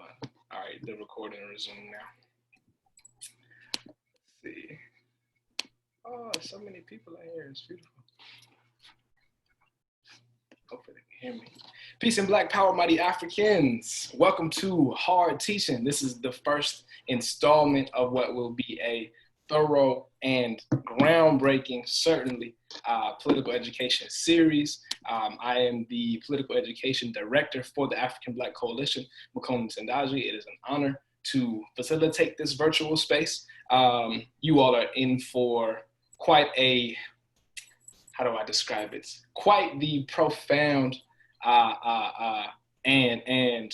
All right, the recording resume now. Let's see. Oh, so many people out here. It's beautiful. Hopefully they can hear me. Peace and Black Power, mighty Africans. Welcome to Hard Teaching. This is the first installment of what will be a thorough and groundbreaking, certainly, political education series. I am the political education director for the African Black Coalition, Makoni Sendaji. It is an honor to facilitate this virtual space. You all are in for quite a, how do I describe it? Quite the profound and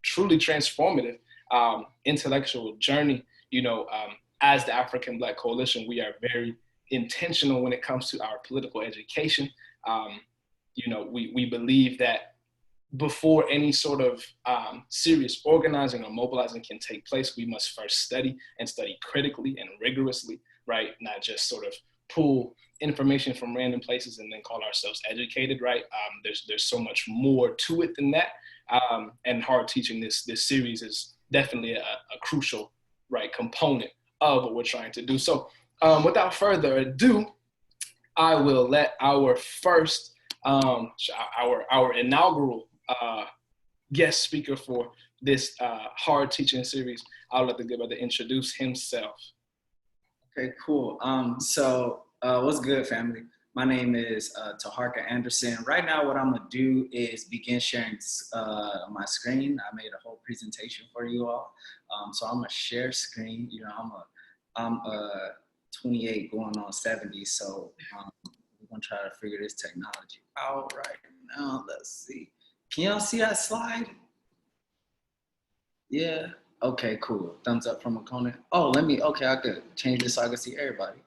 truly transformative intellectual journey. You know, as the African Black Coalition, we are very intentional when it comes to our political education. You know, we believe that before any sort of serious organizing or mobilizing can take place, we must first study and study critically and rigorously, right? Not just sort of pull information from random places and then call ourselves educated, right? There's so much more to it than that. And Hard Teaching, this series is definitely a crucial, right, component of what we're trying to do. So without further ado, I will let our first, our inaugural guest speaker for this Hard Teaching series, I'll let the good brother introduce himself. Okay, cool. So what's good, family? My name is Taharka Anderson. Right now, what I'm gonna do is begin sharing my screen. I made a whole presentation for you all. So I'm gonna share screen. You know, I'm 28 going on 70, so we're gonna try to figure this technology out right now. Let's see. Can y'all see that slide? Yeah. Okay, cool. Thumbs up from Makoni. Oh, okay, I could change this so I can see everybody.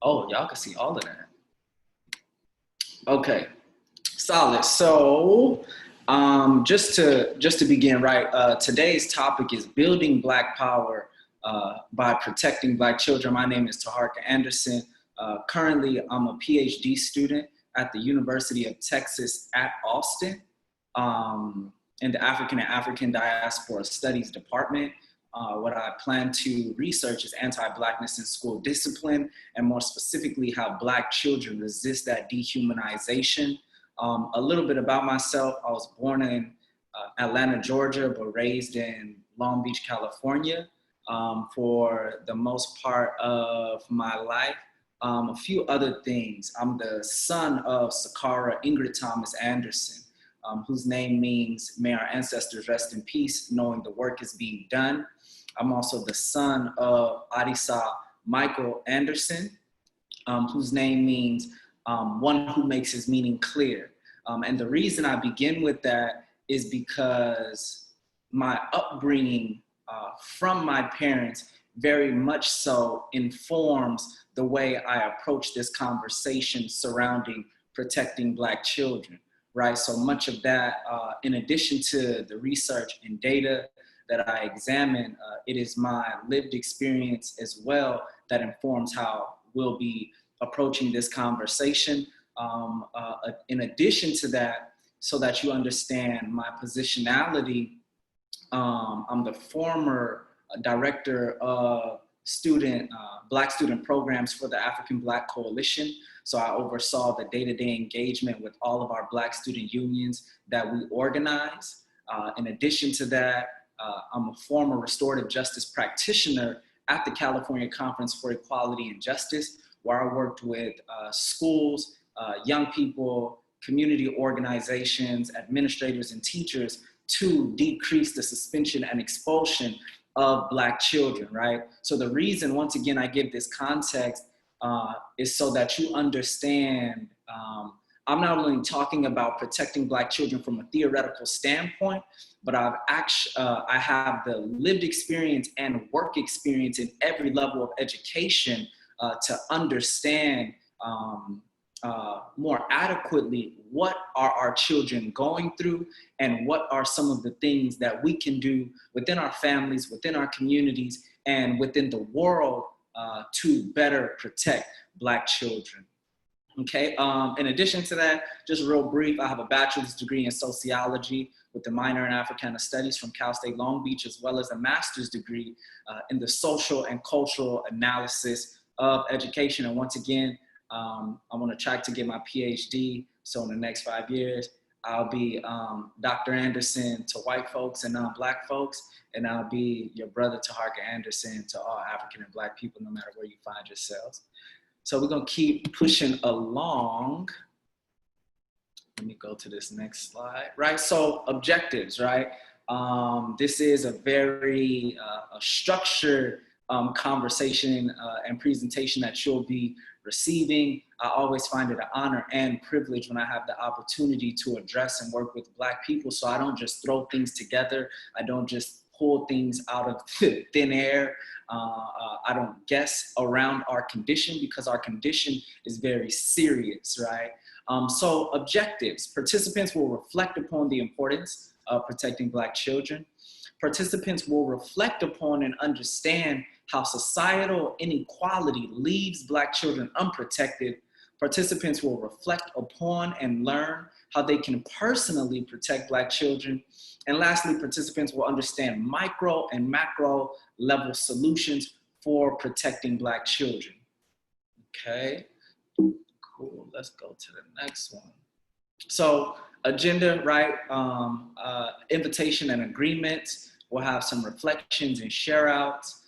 Oh, y'all can see all of that. Okay, solid. So just to begin, right, today's topic is building Black power by protecting Black children. My name is Taharka Anderson. Currently, I'm a PhD student at the University of Texas at Austin in the African and African Diaspora Studies Department. What I plan to research is anti-Blackness in school discipline, and more specifically, how Black children resist that dehumanization. A little bit about myself: I was born in Atlanta, Georgia, but raised in Long Beach, California for the most part of my life. A few other things: I'm the son of Sakara Ingrid Thomas Anderson, whose name means "May our ancestors rest in peace, knowing the work is being done." I'm also the son of Adisa Michael Anderson, whose name means one who makes his meaning clear. And the reason I begin with that is because my upbringing from my parents very much so informs the way I approach this conversation surrounding protecting Black children, right? So much of that, in addition to the research and data that I examine, it is my lived experience as well that informs how we'll be approaching this conversation. In addition to that, so that you understand my positionality, I'm the former director of Black student programs for the African Black Coalition. So I oversaw the day-to-day engagement with all of our Black student unions that we organize. In addition to that, I'm a former restorative justice practitioner at the California Conference for Equality and Justice, where I worked with schools, young people, community organizations, administrators, and teachers to decrease the suspension and expulsion of Black children, right? So the reason, once again, I give this context is so that you understand I'm not only talking about protecting Black children from a theoretical standpoint, but I have the lived experience and work experience in every level of education to understand more adequately what are our children going through and what are some of the things that we can do within our families, within our communities, and within the world to better protect Black children. Okay, in addition to that, just real brief, I have a bachelor's degree in sociology with a minor in Africana Studies from Cal State Long Beach, as well as a master's degree in the social and cultural analysis of education. And once again, I'm on a track to get my PhD. So in the next 5 years, I'll be Dr. Anderson to white folks and non-Black folks, and I'll be your brother Taharka Anderson to all African and Black people, no matter where you find yourselves. So we're gonna keep pushing along. Let me go to this next slide, right? So objectives, right? This is a very structured conversation and presentation that you'll be receiving. I always find it an honor and privilege when I have the opportunity to address and work with Black people. So I don't just throw things together. I don't just pull things out of thin air. I don't guess around our condition, because our condition is very serious, right? So objectives: participants will reflect upon the importance of protecting Black children. Participants will reflect upon and understand how societal inequality leaves Black children unprotected. Participants will reflect upon and learn how they can personally protect Black children. And lastly, participants will understand micro and macro level solutions for protecting Black children. Okay, cool, let's go to the next one. So agenda, right? Invitation and agreements. We'll have some reflections and share outs.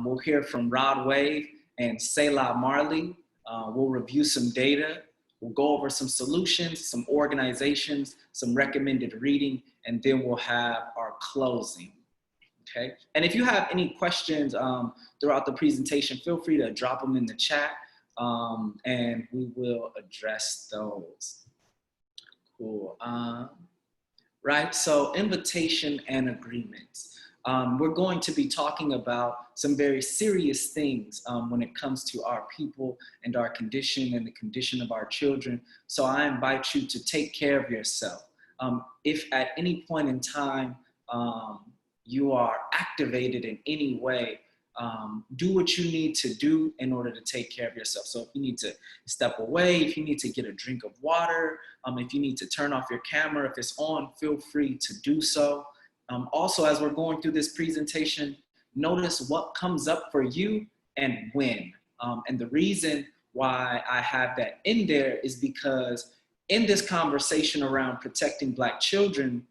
We'll hear from Rod Wave and Selah Marley. We'll review some data. We'll go over some solutions, some organizations, some recommended reading, and then we'll have our closing. Okay. And if you have any questions throughout the presentation, feel free to drop them in the chat, and we will address those. Cool. Right, so invitation and agreements. We're going to be talking about some very serious things when it comes to our people and our condition and the condition of our children. So I invite you to take care of yourself. If at any point in time you are activated in any way, do what you need to do in order to take care of yourself. So if you need to step away, if you need to get a drink of water, if you need to turn off your camera, if it's on, feel free to do so. Also, as we're going through this presentation, notice what comes up for you and when. And the reason why I have that in there is because in this conversation around protecting Black children,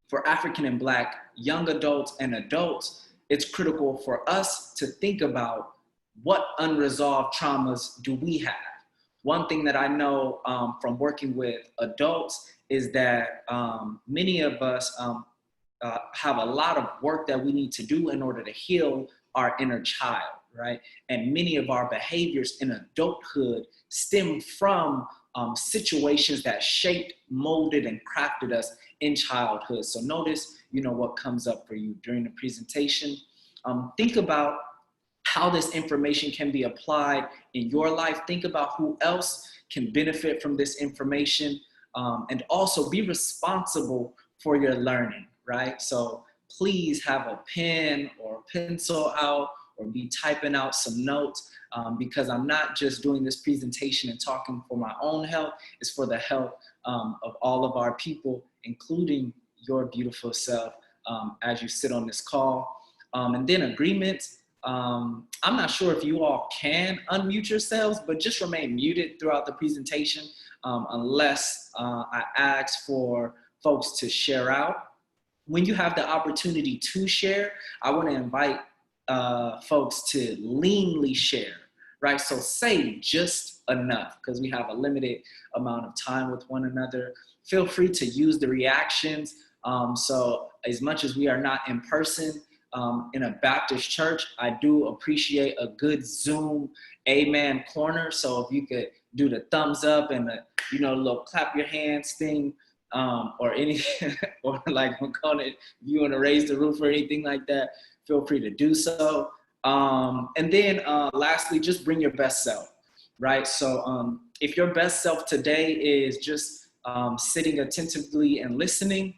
for African and Black young adults and adults, it's critical for us to think about what unresolved traumas do we have. One thing that I know from working with adults is that many of us have a lot of work that we need to do in order to heal our inner child, right? And many of our behaviors in adulthood stem from situations that shaped, molded, and crafted us in childhood. So notice, what comes up for you during the presentation. Think about how this information can be applied in your life. Think about who else can benefit from this information, and also be responsible for your learning, right? So please have a pen or pencil out or be typing out some notes, because I'm not just doing this presentation and talking for my own health, it's for the health of all of our people, including your beautiful self, as you sit on this call. And then agreements. I'm not sure if you all can unmute yourselves, but just remain muted throughout the presentation unless I ask for folks to share out. When you have the opportunity to share, I want to invite folks to leanly share, right? So say just enough, because we have a limited amount of time with one another. Feel free to use the reactions. So as much as we are not in person in a Baptist church, I do appreciate a good Zoom amen corner. So if you could do the thumbs up and the, little clap your hands thing, or any, or like McConnell, if you want to raise the roof or anything like that, feel free to do so. And then lastly, just bring your best self, right? So if your best self today is just sitting attentively and listening,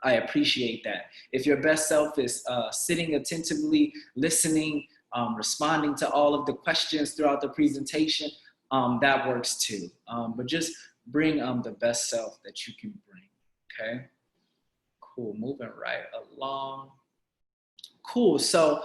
I appreciate that. If your best self is sitting attentively, listening, responding to all of the questions throughout the presentation, that works too. But just bring the best self that you can bring, okay? Cool, moving right along. Cool. So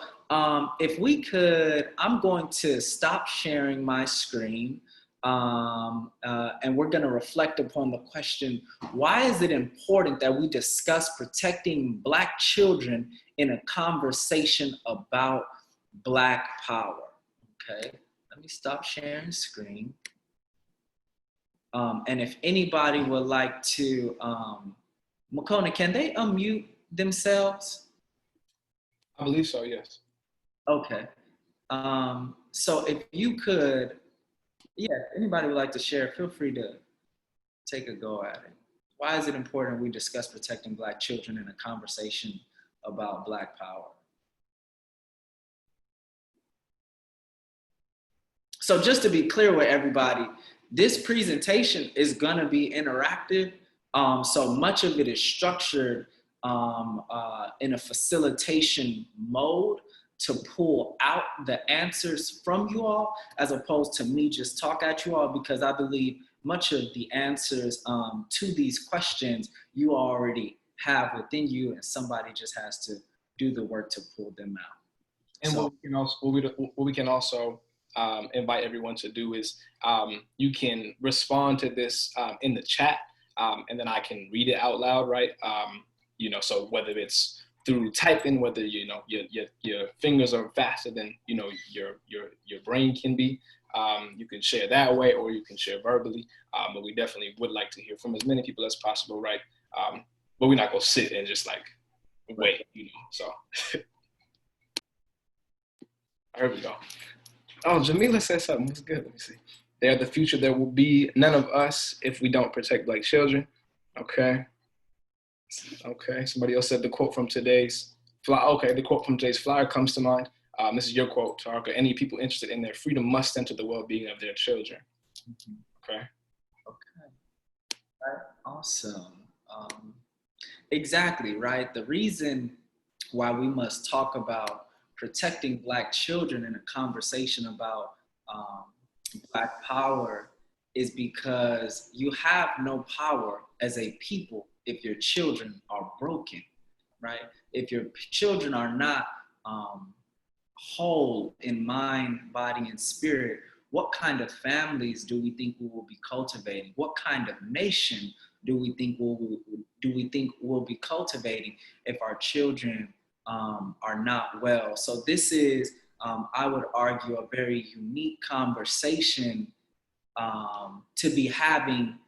if we could, I'm going to stop sharing my screen, and we're going to reflect upon the question, why is it important that we discuss protecting Black children in a conversation about Black power? Okay, let me stop sharing screen. And if anybody would like to, Makona, can they unmute themselves? I believe so, yes. Okay. So if you could, yeah, if anybody would like to share, feel free to take a go at it. Why is it important we discuss protecting Black children in a conversation about Black power? So just to be clear with everybody, this presentation is gonna be interactive. So much of it is structured in a facilitation mode to pull out the answers from you all, as opposed to me just talk at you all, because I believe much of the answers to these questions you already have within you, and somebody just has to do the work to pull them out. And so, what we can also invite everyone to do is you can respond to this in the chat, and then I can read it out loud, right? You know, so whether it's through typing, whether you know your fingers are faster than you know your brain can be, you can share that way, or you can share verbally. But we definitely would like to hear from as many people as possible, right? But we're not gonna sit and just like wait, you know. So here we go. Oh, Jamila said something. What's good? Let me see. They are the future. There will be none of us if we don't protect Black children. Okay. Okay. Somebody else said the quote from today's flyer. Okay, the quote from today's flyer comes to mind. This is your quote, Taharka. Any people interested in their freedom must center the well-being of their children. Okay. Okay. Right. Awesome. Exactly, right? The reason why we must talk about protecting Black children in a conversation about Black power is because you have no power as a people if your children are broken, right? If your children are not whole in mind, body, and spirit, what kind of families do we think we will be cultivating? What kind of nation do we think we'll be cultivating if our children are not well? So this is, I would argue, a very unique conversation to be having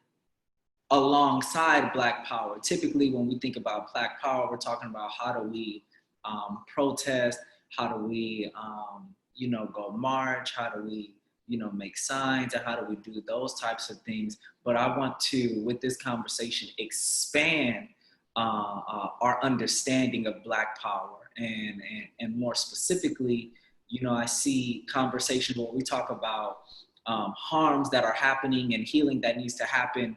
alongside Black power. Typically, when we think about Black power, we're talking about how do we protest, how do we, you know, go march, how do we, you know, make signs, and how do we do those types of things. But I want to, with this conversation, expand our understanding of Black power, and more specifically, you know, I see conversations where we talk about harms that are happening and healing that needs to happen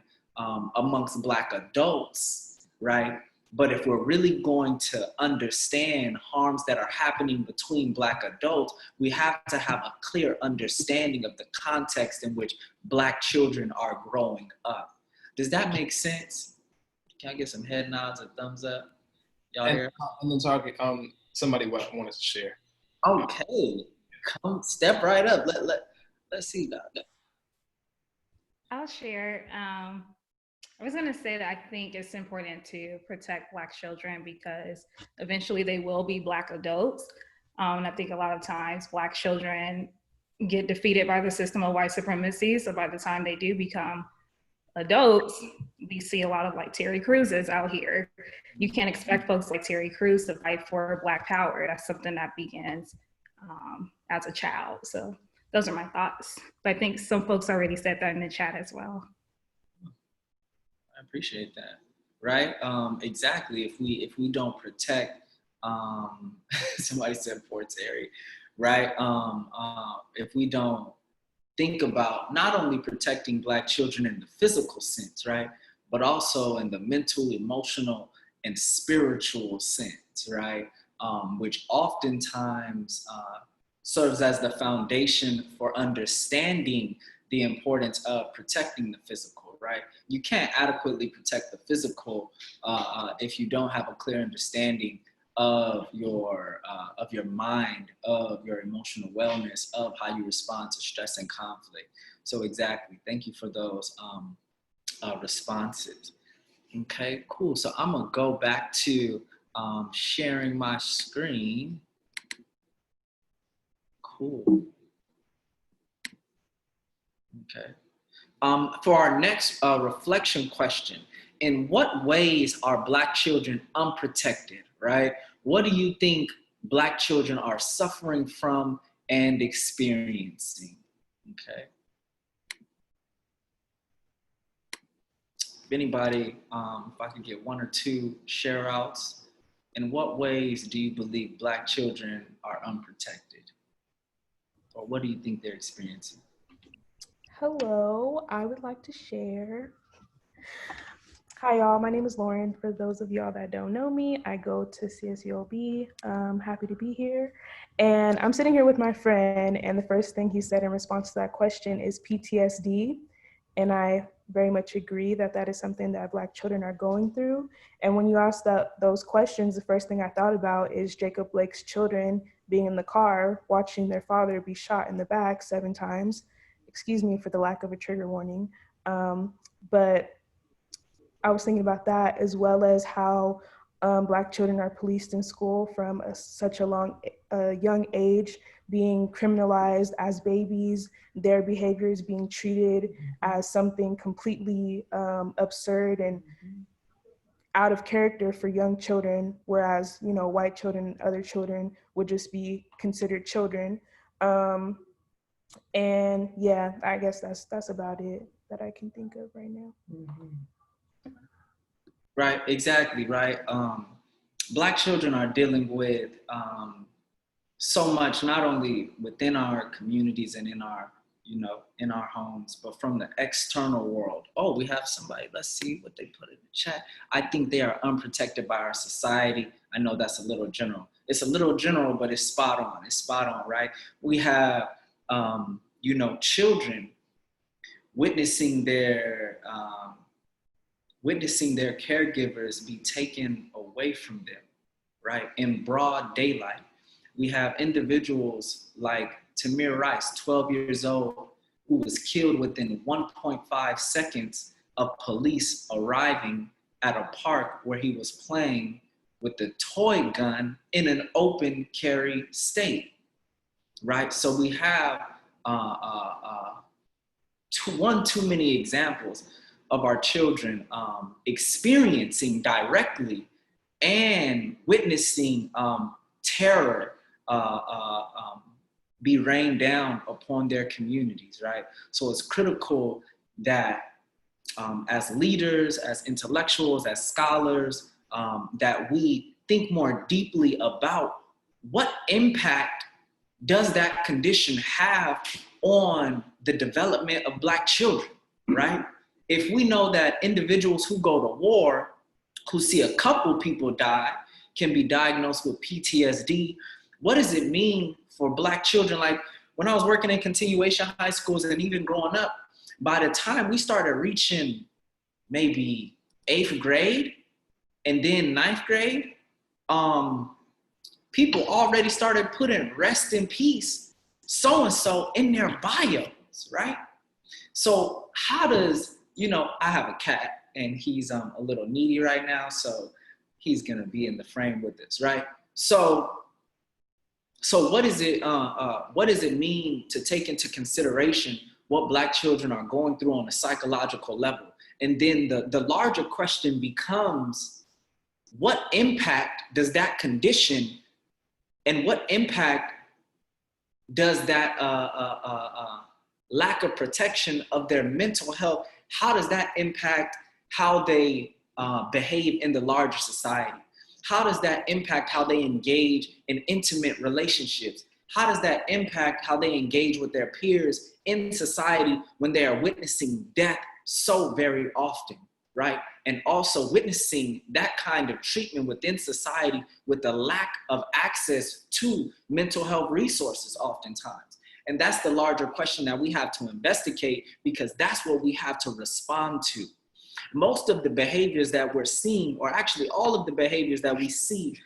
amongst Black adults, right? But if we're really going to understand harms that are happening between Black adults, we have to have a clear understanding of the context in which Black children are growing up. Does that make sense? Can I get some head nods or thumbs up? Y'all And, hear? and then Target, somebody wanted to share. Okay, come step right up. Let's see that. I'll share. I was going to say that I think it's important to protect Black children because eventually they will be Black adults. And I think a lot of times Black children get defeated by the system of white supremacy. So by the time they do become adults, we see a lot of like Terry Cruz's out here. You can't expect folks like Terry Crews to fight for Black power. That's something that begins as a child. So those are my thoughts. But I think some folks already said that in the chat as well. I appreciate that. Right? Exactly. If we don't protect, somebody said poor Terry, right? If we don't think about not only protecting Black children in the physical sense, right, but also in the mental, emotional, and spiritual sense, right, which oftentimes serves as the foundation for understanding the importance of protecting the physical, right? You can't adequately protect the physical if you don't have a clear understanding of your mind, of your emotional wellness, of how you respond to stress and conflict. So exactly, thank you for those responses. Okay, cool. So I'm gonna go back to sharing my screen. Cool. Okay. For our next reflection question, in what ways are Black children unprotected, right? What do you think Black children are suffering from and experiencing? Okay. If anybody, if I could get one or two share outs, in what ways do you believe Black children are unprotected? Or what do you think they're experiencing? Hello, I would like to share. Hi, y'all. My name is Lauren. For those of y'all that don't know me, I go to CSULB. Happy to be here. And I'm sitting here with my friend, and the first thing he said in response to that question is PTSD. And I very much agree that that is something that Black children are going through. And when you asked those questions, the first thing I thought about is Jacob Blake's children being in the car, watching their father be shot in the back 7 times. Excuse me for the lack of a trigger warning. But I was thinking about that, as well as how Black children are policed in school from such a young age, being criminalized as babies, their behavior is being treated as something completely absurd and out of character for young children, whereas, you know, white children, other children would just be considered children. And yeah, I guess that's about it that I can think of right now. Right, exactly, right. Black children are dealing with so much, not only within our communities and in our, you know, in our homes, but from the external world. Oh, we have somebody, let's see what they put in the chat. I think they are unprotected by our society. I know that's a little general. It's a little general, but it's spot on, right? We have, you know, children witnessing their caregivers be taken away from them, right? In broad daylight. We have individuals like Tamir Rice, 12 years old, who was killed within 1.5 seconds of police arriving at a park where he was playing with a toy gun in an open carry state, right? So we have too many examples of our children experiencing directly and witnessing terror be rained down upon their communities, right? So it's critical that as leaders, as intellectuals, as scholars, that we think more deeply about what impact does that condition have on the development of Black children, right? If we know that individuals who go to war, who see a couple people die, can be diagnosed with PTSD, what does it mean for Black children? Like when I was working in continuation high schools and even growing up, by the time we started reaching maybe 8th grade and then 9th grade, people already started putting rest in peace, so-and-so in their bios, right? So how does, you know, I have a cat and he's a little needy right now, so he's gonna be in the frame with this, right? So what does it mean to take into consideration what Black children are going through on a psychological level? And then the larger question becomes, what impact does that condition and what impact does that lack of protection of their mental health, how does that impact how they behave in the larger society? How does that impact how they engage in intimate relationships? How does that impact how they engage with their peers in society when they are witnessing death so very often, right? And also witnessing that kind of treatment within society with the lack of access to mental health resources oftentimes. And that's the larger question that we have to investigate, because that's what we have to respond to. Most of the behaviors that we're seeing, or actually all of the behaviors that we see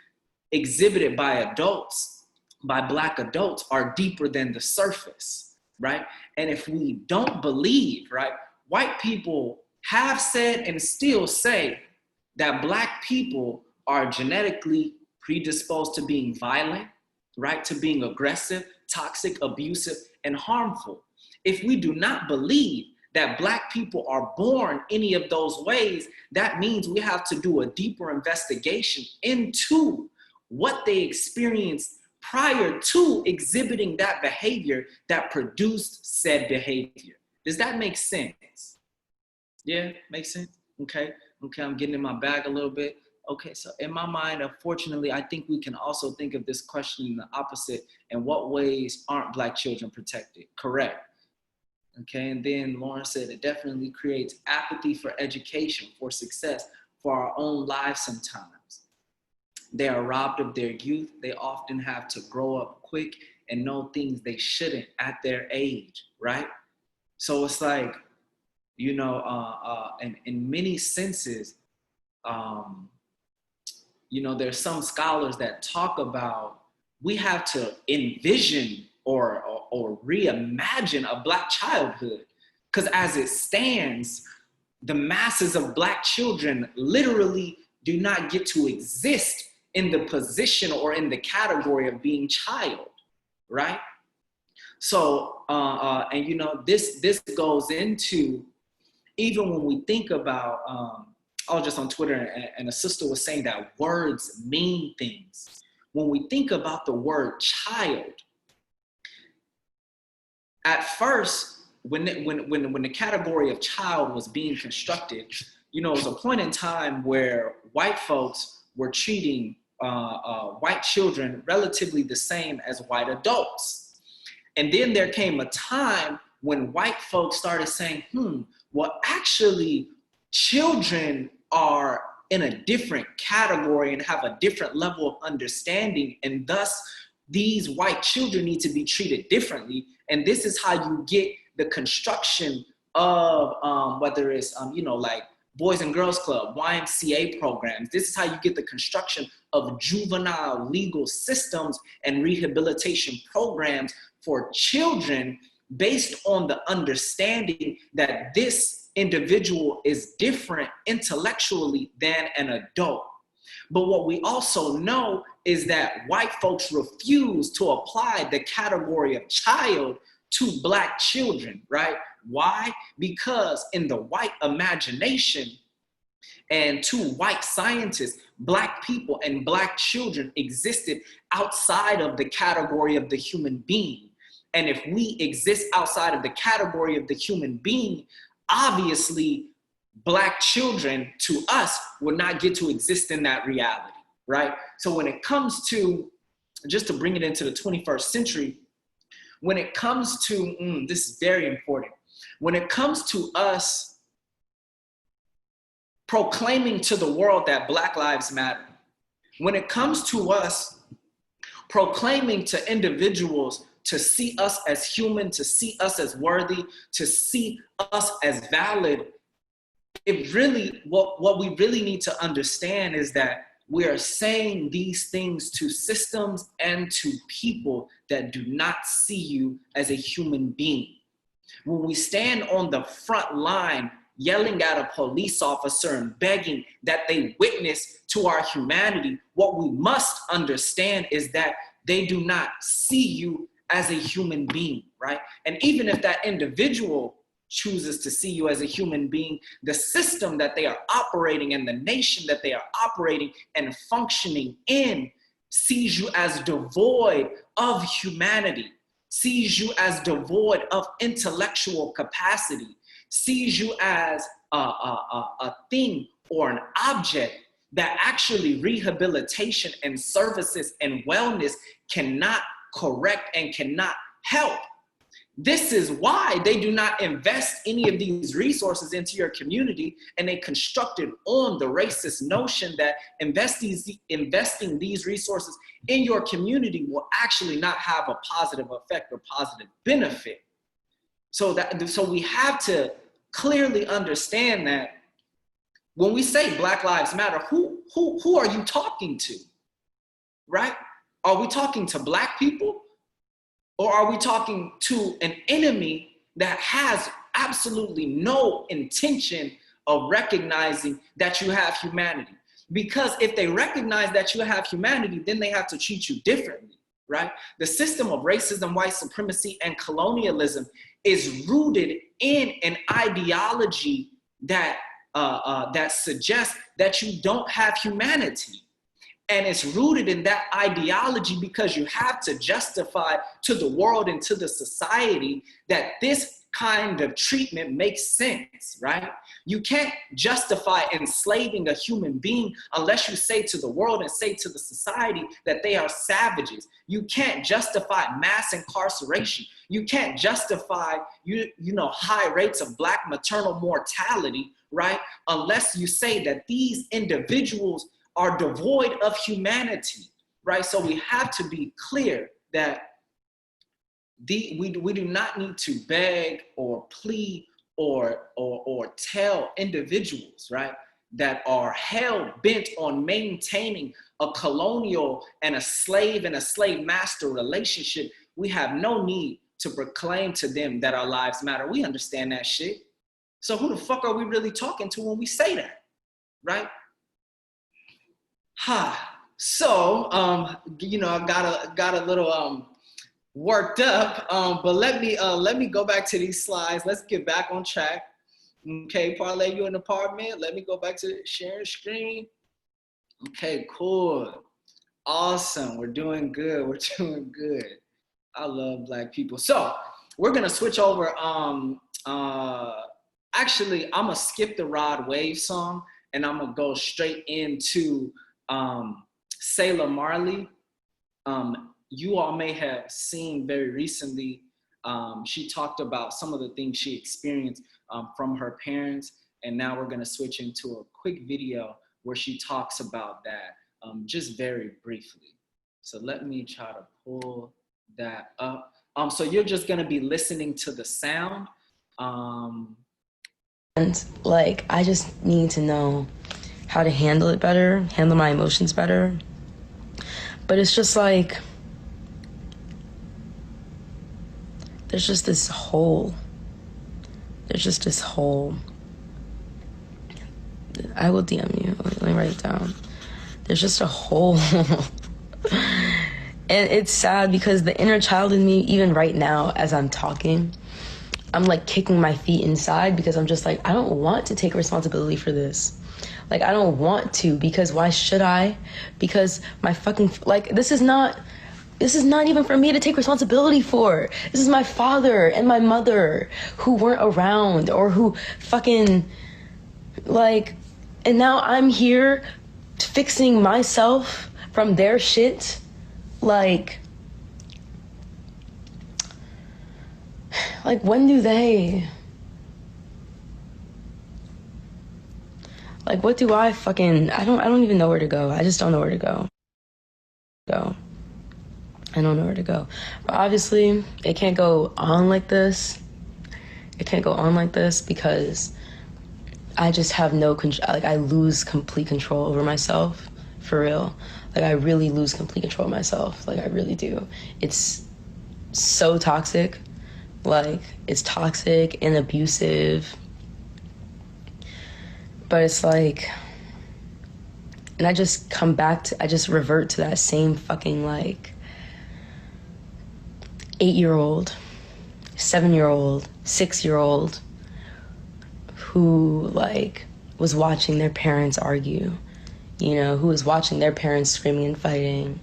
exhibited by adults, by Black adults, are deeper than the surface, right? And if we don't believe, right, white people have said and still say that Black people are genetically predisposed to being violent, right, to being aggressive, toxic, abusive, and harmful. If we do not believe that Black people are born any of those ways, that means we have to do a deeper investigation into what they experienced prior to exhibiting that behavior that produced said behavior. Does that make sense? Yeah, makes sense? Okay, I'm getting in my bag a little bit. Okay, so in my mind, unfortunately, I think we can also think of this question in the opposite. In what ways aren't Black children protected? Correct. Okay, and then Lauren said it definitely creates apathy for education, for success, for our own lives sometimes. They are robbed of their youth. They often have to grow up quick and know things they shouldn't at their age, right? So it's like, you know, in many senses, you know, there's some scholars that talk about we have to envision or reimagine a Black childhood, because as it stands, the masses of Black children literally do not get to exist in the position or in the category of being child, right? So, and you know, this goes into, even when we think about, I was just on Twitter and a sister was saying that words mean things. When we think about the word child, at first, when the category of child was being constructed, you know, it was a point in time where white folks were treating white children relatively the same as white adults. And then there came a time when white folks started saying, well, actually, children are in a different category and have a different level of understanding, and thus these white children need to be treated differently. And this is how you get the construction of whether it's, you know, like Boys and Girls Club, YMCA programs. This is how you get the construction of juvenile legal systems and rehabilitation programs for children based on the understanding that this individual is different intellectually than an adult. But what we also know is that white folks refuse to apply the category of child to Black children, right? Why? Because in the white imagination and to white scientists, Black people and Black children existed outside of the category of the human being. And if we exist outside of the category of the human being, obviously Black children to us will not get to exist in that reality, right? So when it comes to, just to bring it into the 21st century, when it comes to, this is very important. When it comes to us proclaiming to the world that Black lives matter, when it comes to us proclaiming to individuals to see us as human, to see us as worthy, to see us as valid, it really, what we really need to understand is that we are saying these things to systems and to people that do not see you as a human being. When we stand on the front line yelling at a police officer and begging that they witness to our humanity, what we must understand is that they do not see you as a human being, right? And even if that individual chooses to see you as a human being, the system that they are operating and the nation that they are operating and functioning in sees you as devoid of humanity, sees you as devoid of intellectual capacity, sees you as a thing or an object that actually rehabilitation and services and wellness cannot correct and cannot help. This is why they do not invest any of these resources into your community, and they constructed on the racist notion that investing these resources in your community will actually not have a positive effect or positive benefit. So we have to clearly understand that when we say Black Lives Matter, who are you talking to, right? Are we talking to Black people? Or are we talking to an enemy that has absolutely no intention of recognizing that you have humanity? Because if they recognize that you have humanity, then they have to treat you differently, right? The system of racism, white supremacy, and colonialism is rooted in an ideology that suggests that you don't have humanity. And it's rooted in that ideology because you have to justify to the world and to the society that this kind of treatment makes sense, right? You can't justify enslaving a human being unless you say to the world and say to the society that they are savages. You can't justify mass incarceration. You can't justify, high rates of Black maternal mortality, right? Unless you say that these individuals are devoid of humanity, right? So we have to be clear that we do not need to beg or plead or tell individuals, right, that are hell-bent on maintaining a colonial and a slave master relationship. We have no need to proclaim to them that our lives matter. We understand that shit. So who the fuck are we really talking to when we say that, right? So, I got a little worked up, but let me go back to these slides. Let's get back on track. Okay, Parlay, you in the apartment? Let me go back to sharing screen. Okay, cool. Awesome. We're doing good. We're doing good. I love Black people. So we're gonna switch over. Actually, I'm gonna skip the Rod Wave song and I'm gonna go straight into Sayla Marley. You all may have seen very recently, she talked about some of the things she experienced from her parents, and now we're gonna switch into a quick video where she talks about that just very briefly. So let me try to pull that up. So you're just gonna be listening to the sound. And like, I just need to know how to handle it better, handle my emotions better. But it's just like, there's just this hole. There's just this hole. I will DM you, let me write it down. There's just a hole. And it's sad because the inner child in me, even right now, as I'm talking, I'm like kicking my feet inside because I'm just like, I don't want to take responsibility for this. Like, I don't want to, because why should I? Because my fucking, like, this is not even for me to take responsibility for. This is my father and my mother who weren't around, or who fucking, like, and now I'm here fixing myself from their shit. Like when do they, like, what do I fucking, I don't even know where to go. I just don't know where to go. I don't know where to go. But obviously, it can't go on like this. It can't go on like this because I just have no control. Like, I lose complete control over myself, for real. Like, I really lose complete control of myself. Like, I really do. It's so toxic. Like, it's toxic and abusive. But it's like, and I just I just revert to that same fucking, like, 8-year-old, 7-year-old, 6-year-old who, like, was watching their parents argue, you know, who was watching their parents screaming and fighting.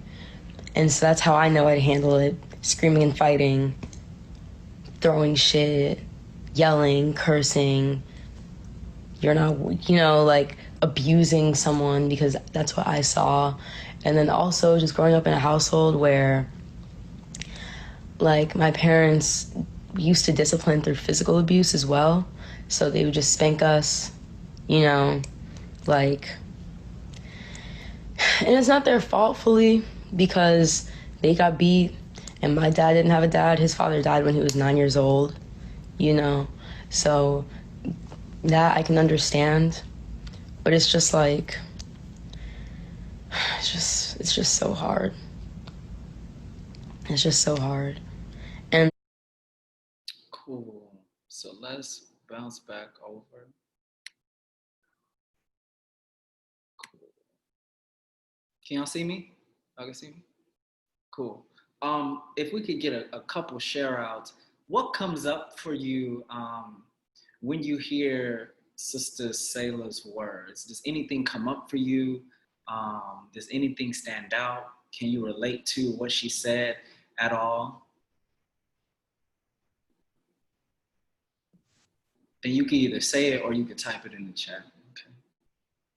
And so that's how I know I'd handle it: screaming and fighting, throwing shit, yelling, cursing. You're not, you know, like, abusing someone, because that's what I saw. And then also just growing up in a household where, like, my parents we used to discipline through physical abuse as well. So they would just spank us, you know, like, and it's not their fault fully because they got beat and my dad didn't have a dad. His father died when he was 9 years old, you know, so that I can understand, but it's just like, it's just so hard. It's just so hard. And Cool. So let's bounce back over. Cool. Can y'all see me? Y'all can see me? Cool. If we could get a couple share outs, what comes up for you when you hear Sister Selah's words? Does anything come up for you? Does anything stand out? Can you relate to what she said at all? Then you can either say it or you can type it in the chat. Okay.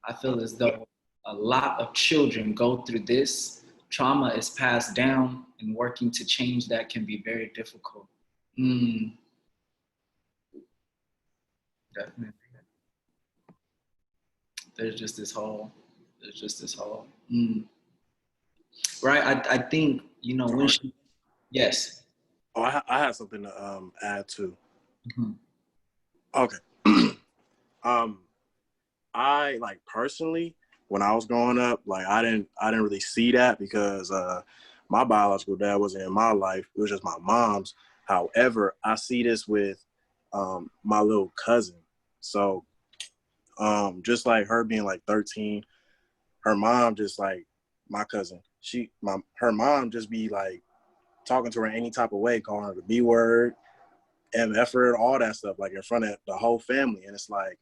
I feel as though a lot of children go through this. Trauma is passed down, and working to change that can be very difficult. Definitely. There's just this whole. Right. I think, you know, when she. Yes. Oh, I have something to add too. Mm-hmm. Okay. I like personally, when I was growing up, like I didn't really see that because my biological dad wasn't in my life. It was just my mom's. However, I see this with my little cousin. So just like her being like 13, her mom just like my cousin. Her mom just be like talking to her any type of way, calling her the B word, MF her, all that stuff, like in front of the whole family. And it's like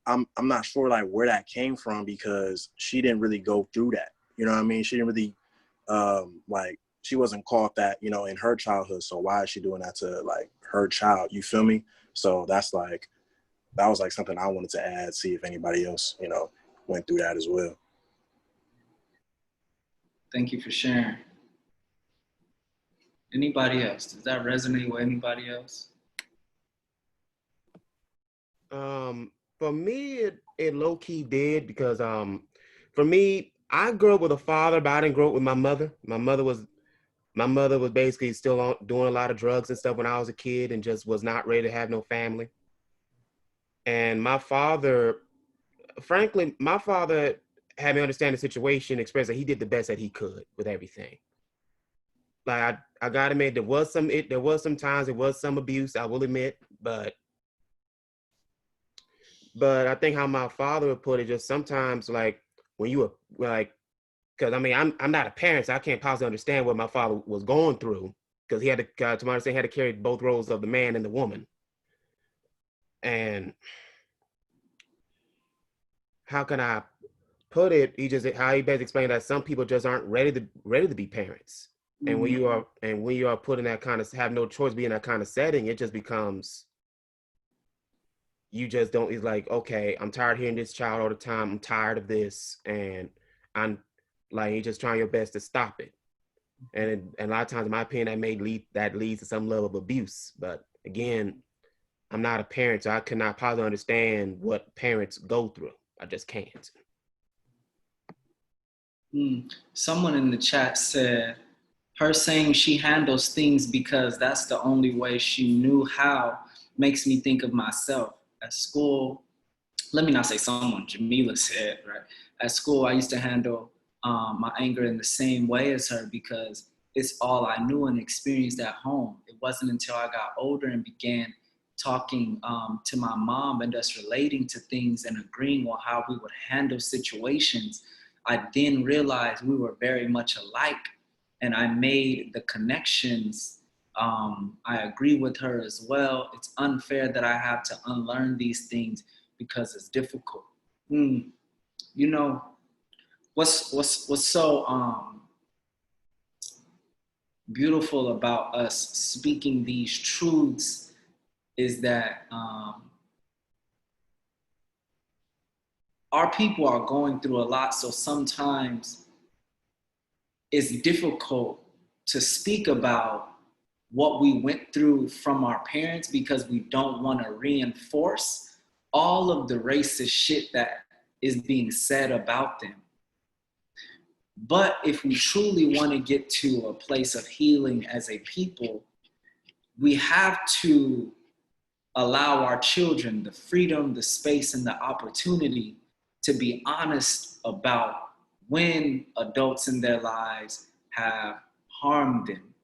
I'm not sure like where that came from because she didn't really go through that. You know what I mean? She didn't really like she wasn't caught that, you know, in her childhood. So why is she doing that to like her child? You feel me? So that was like something I wanted to add, see if anybody else, you know, went through that as well. Thank you for sharing. Anybody else? Does that resonate with anybody else? For me, it low key did because for me, I grew up with a father, but I didn't grow up with my mother. My mother was basically still doing a lot of drugs and stuff when I was a kid, and just was not ready to have no family. And my father, frankly, had me understand the situation, expressed that he did the best that he could with everything. Like I gotta admit, there was some abuse, I will admit, but I think how my father would put it, just sometimes like when you were like, because I mean I'm not a parent, so I can't possibly understand what my father was going through, because he had to my understanding, had to carry both roles of the man and the woman. And how can I put it? He basically explained that some people just aren't ready to be parents. Mm-hmm. And when you are put in that kind of, have no choice, be in that kind of setting, it just becomes, you just don't, it's like, okay, I'm tired of hearing this child all the time. I'm tired of this. And I'm like, you're just trying your best to stop it. And a lot of times, in my opinion, that leads to some level of abuse. But again, I'm not a parent, so I cannot possibly understand what parents go through. I just can't. Someone in the chat said, her saying she handles things because that's the only way she knew how makes me think of myself. At school, let me not say someone, Jamila said, right? At school, I used to handle my anger in the same way as her because it's all I knew and experienced at home. It wasn't until I got older and began talking to my mom and us relating to things and agreeing on how we would handle situations, I then realized we were very much alike. And I made the connections. I agree with her as well. It's unfair that I have to unlearn these things because it's difficult. You know, what's so beautiful about us speaking these truths is that our people are going through a lot, so sometimes it's difficult to speak about what we went through from our parents because we don't want to reinforce all of the racist shit that is being said about them. But if we truly want to get to a place of healing as a people, we have to allow our children the freedom, the space, and the opportunity to be honest about when adults in their lives have harmed them.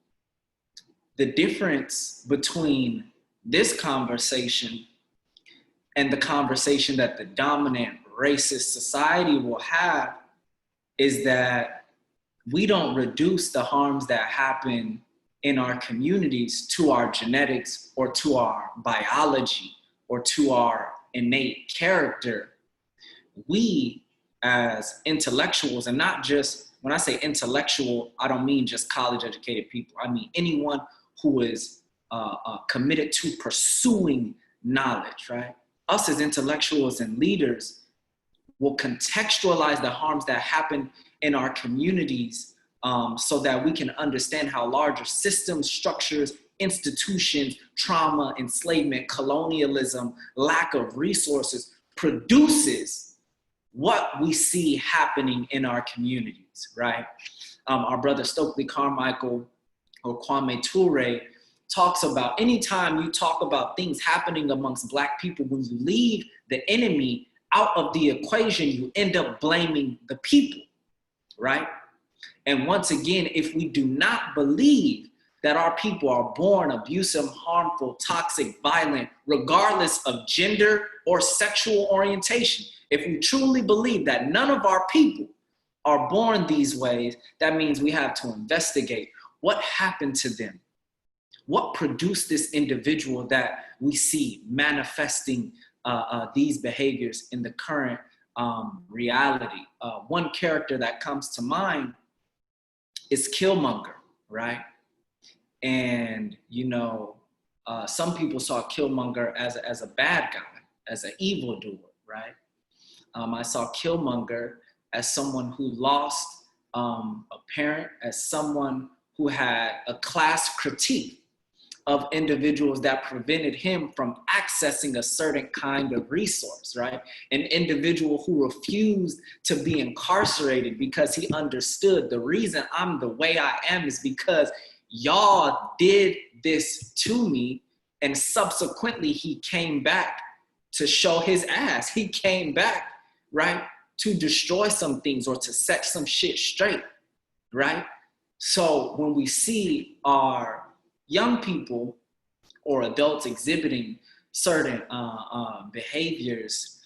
The difference between this conversation and the conversation that the dominant racist society will have is that we don't reduce the harms that happen in our communities to our genetics or to our biology or to our innate character. We as intellectuals, and not just, when I say intellectual, I don't mean just college educated people. I mean anyone who is committed to pursuing knowledge, right? Us as intellectuals and leaders will contextualize the harms that happen in our communities so that we can understand how larger systems, structures, institutions, trauma, enslavement, colonialism, lack of resources produces what we see happening in our communities, right? Our brother Stokely Carmichael or Kwame Ture talks about anytime you talk about things happening amongst Black people, when you leave the enemy out of the equation, you end up blaming the people, right? And once again, if we do not believe that our people are born abusive, harmful, toxic, violent, regardless of gender or sexual orientation, if we truly believe that none of our people are born these ways, that means we have to investigate what happened to them. What produced this individual that we see manifesting these behaviors in the current reality? One character that comes to mind is Killmonger, right? And, you know, some people saw Killmonger as a bad guy, as an evildoer, right? I saw Killmonger as someone who lost a parent, as someone who had a class critique of individuals that prevented him from accessing a certain kind of resource, right? An individual who refused to be incarcerated because he understood the reason I'm the way I am is because y'all did this to me. And subsequently, he came back to show his ass. He came back, right, to destroy some things or to set some shit straight, right? So when we see our young people or adults exhibiting certain behaviors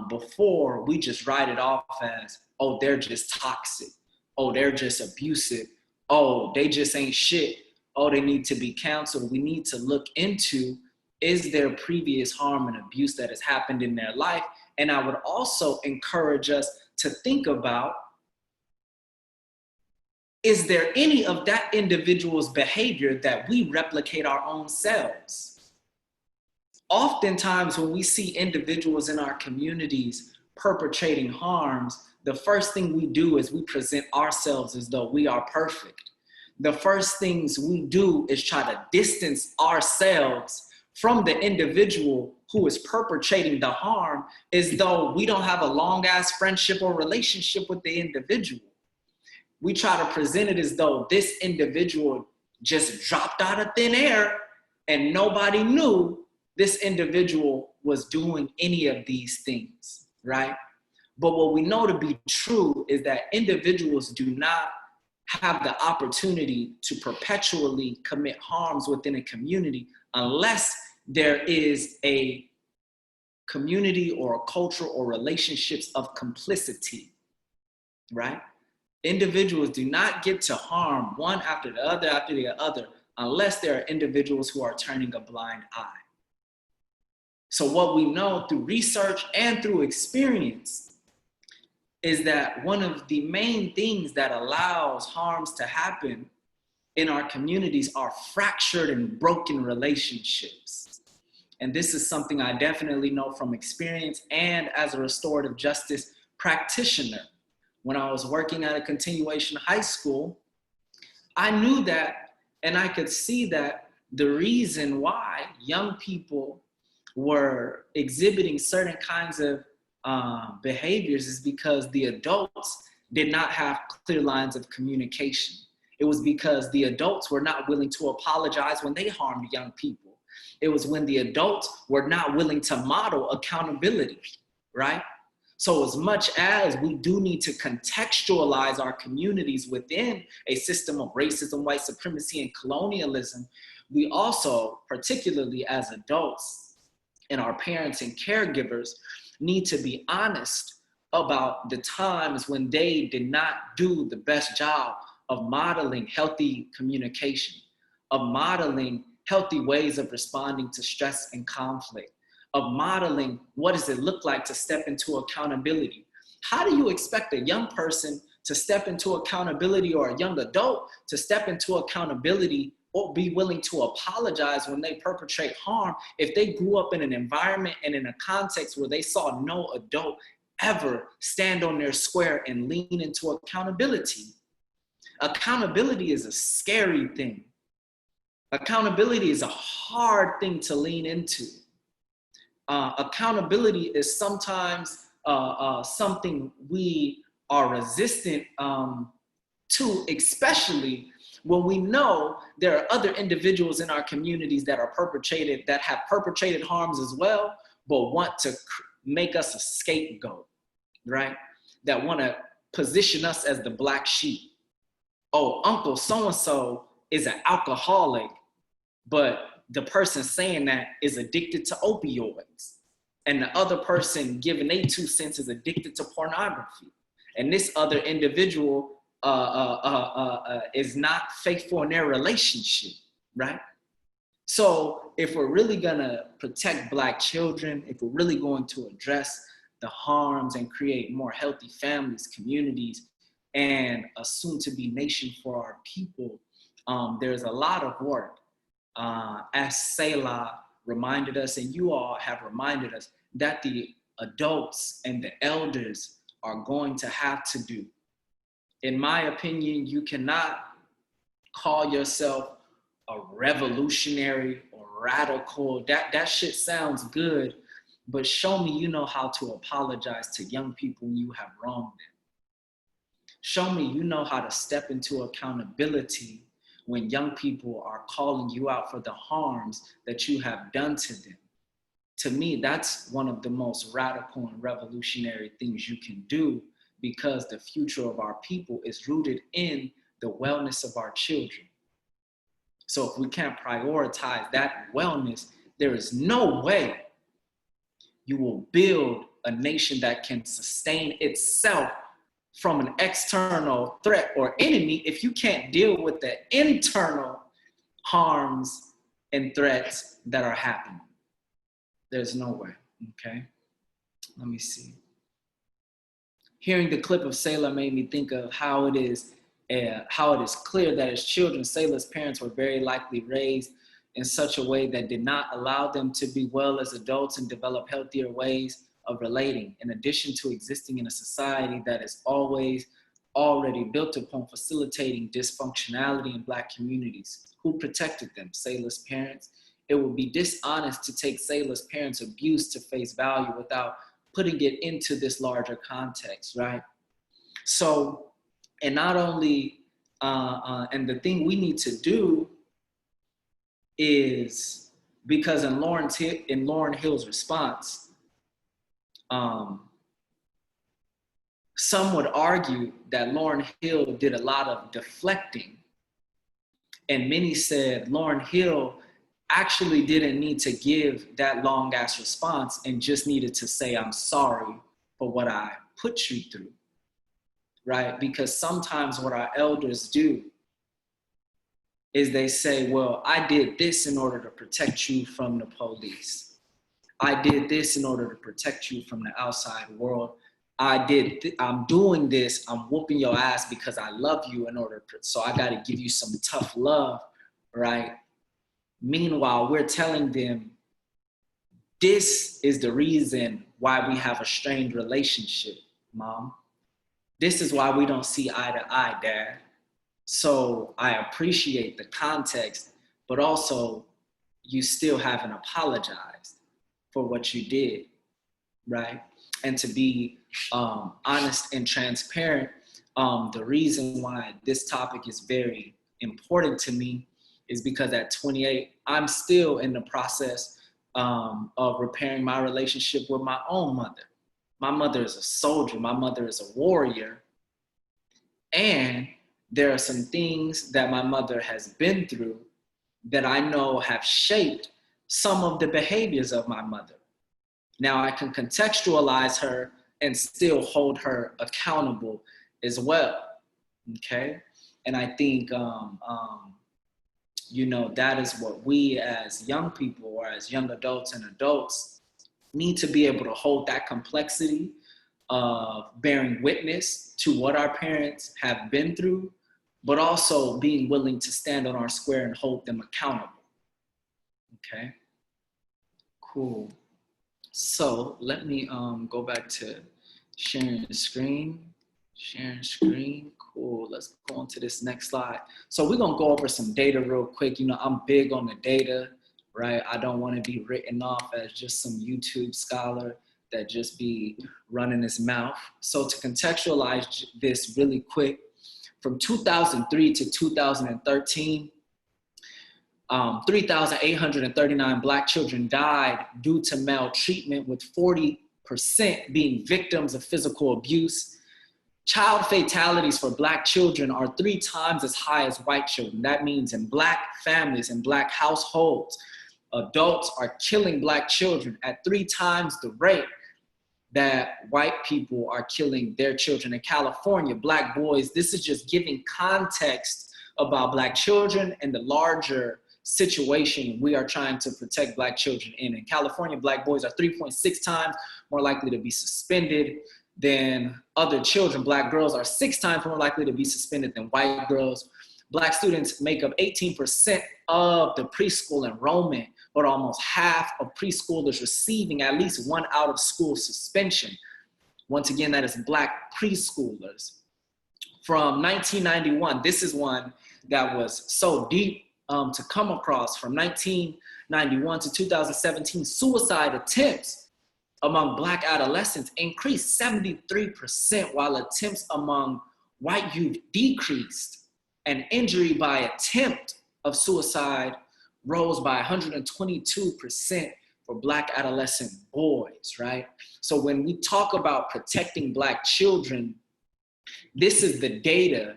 before, we just write it off as, oh, they're just toxic. Oh, they're just abusive. Oh, they just ain't shit. Oh, they need to be counseled. We need to look into, is there previous harm and abuse that has happened in their life? And I would also encourage us to think about, is there any of that individual's behavior that we replicate our own selves? Oftentimes when we see individuals in our communities perpetrating harms, the first thing we do is we present ourselves as though we are perfect. The first things we do is try to distance ourselves from the individual who is perpetrating the harm as though we don't have a long-ass friendship or relationship with the individual. We try to present it as though this individual just dropped out of thin air and nobody knew this individual was doing any of these things, right? But what we know to be true is that individuals do not have the opportunity to perpetually commit harms within a community unless there is a community or a culture or relationships of complicity, right? Individuals do not get to harm one after the other unless there are individuals who are turning a blind eye. So what we know through research and through experience is that one of the main things that allows harms to happen in our communities are fractured and broken relationships. And this is something I definitely know from experience and as a restorative justice practitioner. When I was working at a continuation high school, I knew that and I could see that the reason why young people were exhibiting certain kinds of behaviors is because the adults did not have clear lines of communication. It was because the adults were not willing to apologize when they harmed young people. It was when the adults were not willing to model accountability, right? So as much as we do need to contextualize our communities within a system of racism, white supremacy, and colonialism, we also, particularly as adults and our parents and caregivers, need to be honest about the times when they did not do the best job of modeling healthy communication, of modeling healthy ways of responding to stress and conflict, of modeling what does it look like to step into accountability. How do you expect a young person to step into accountability, or a young adult to step into accountability or be willing to apologize when they perpetrate harm if they grew up in an environment and in a context where they saw no adult ever stand on their square and lean into accountability? Accountability is a scary thing. Accountability is a hard thing to lean into. Accountability is sometimes something we are resistant to, especially when we know there are other individuals in our communities that have perpetrated harms as well, but want to make us a scapegoat, right? That want to position us as the black sheep. Oh, Uncle so-and-so is an alcoholic, but the person saying that is addicted to opioids. And the other person giving their 2 cents is addicted to pornography. And this other individual is not faithful in their relationship, right? So if we're really gonna protect Black children, if we're really going to address the harms and create more healthy families, communities, and a soon-to-be nation for our people, there's a lot of work. As Selah reminded us, and you all have reminded us, that the adults and the elders are going to have to do. In my opinion, you cannot call yourself a revolutionary or radical. That shit sounds good, but show me you know how to apologize to young people when you have wronged them. Show me you know how to step into accountability when young people are calling you out for the harms that you have done to them. To me, that's one of the most radical and revolutionary things you can do, because the future of our people is rooted in the wellness of our children. So if we can't prioritize that wellness, there is no way you will build a nation that can sustain itself from an external threat or enemy if you can't deal with the internal harms and threats that are happening. There's no way, okay? Let me see. Hearing the clip of Selah made me think of how it is clear that as children, Selah's parents were very likely raised in such a way that did not allow them to be well as adults and develop healthier ways of relating, in addition to existing in a society that is always already built upon facilitating dysfunctionality in Black communities. Who protected them? Selah's parents. It would be dishonest to take Selah's parents' abuse to face value without putting it into this larger context, right? So, and not only, and the thing we need to do is, because in Lauryn Hill's response, some would argue that Lauryn Hill did a lot of deflecting. And many said Lauryn Hill actually didn't need to give that long ass response and just needed to say, I'm sorry for what I put you through, right? Because sometimes what our elders do is they say, well, I did this in order to protect you from the police. I did this in order to protect you from the outside world. I'm doing this, I'm whooping your ass because I love you so I gotta give you some tough love, right? Meanwhile, we're telling them, this is the reason why we have a strained relationship, Mom. This is why we don't see eye to eye, Dad. So I appreciate the context, but also you still haven't apologized for what you did, right? And to be honest and transparent, the reason why this topic is very important to me is because at 28, I'm still in the process of repairing my relationship with my own mother. My mother is a soldier, my mother is a warrior, and there are some things that my mother has been through that I know have shaped some of the behaviors of my mother. Now I can contextualize her and still hold her accountable as well, okay? And I think, you know, that is what we as young people or as young adults and adults need to be able to hold, that complexity of bearing witness to what our parents have been through, but also being willing to stand on our square and hold them accountable. Okay, cool. So let me go back to sharing the screen. Sharing screen, cool. Let's go on to this next slide. So we're gonna go over some data real quick. You know, I'm big on the data, right? I don't wanna be written off as just some YouTube scholar that just be running his mouth. So to contextualize this really quick, from 2003 to 2013, 3,839 Black children died due to maltreatment, with 40% being victims of physical abuse. Child fatalities for Black children are 3 times as high as white children. That means in Black families and Black households, adults are killing Black children at 3 times the rate that white people are killing their children. In California, Black boys, this is just giving context about Black children and the larger situation we are trying to protect Black children in. In California, Black boys are 3.6 times more likely to be suspended than other children. Black girls are 6 times more likely to be suspended than white girls. Black students make up 18% of the preschool enrollment, but almost half of preschoolers receiving at least 1 out of school suspension. Once again, that is Black preschoolers. From 1991, this is one that was so deep to come across. From 1991 to 2017, suicide attempts among Black adolescents increased 73%, while attempts among white youth decreased, and injury by attempt of suicide rose by 122% for Black adolescent boys, right? So when we talk about protecting Black children, this is the data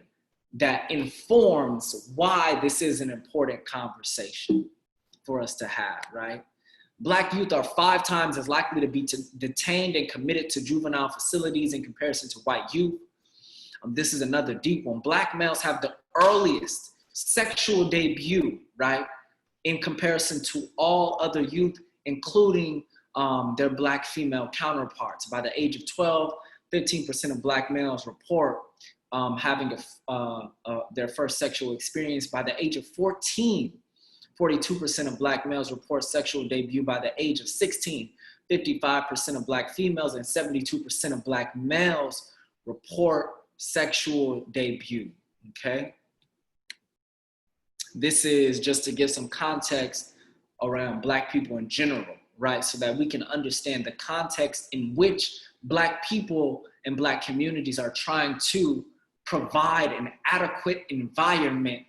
that informs why this is an important conversation for us to have, right? Black youth are 5 times as likely to be detained and committed to juvenile facilities in comparison to white youth. This is another deep one. Black males have the earliest sexual debut, right, in comparison to all other youth, including their Black female counterparts. By the age of 12, 15% of Black males report having their first sexual experience. By the age of 14, 42% of Black males report sexual debut. By the age of 16, 55% of Black females and 72% of Black males report sexual debut, okay? This is just to give some context around Black people in general, right? So that we can understand the context in which Black people and Black communities are trying to provide an adequate environment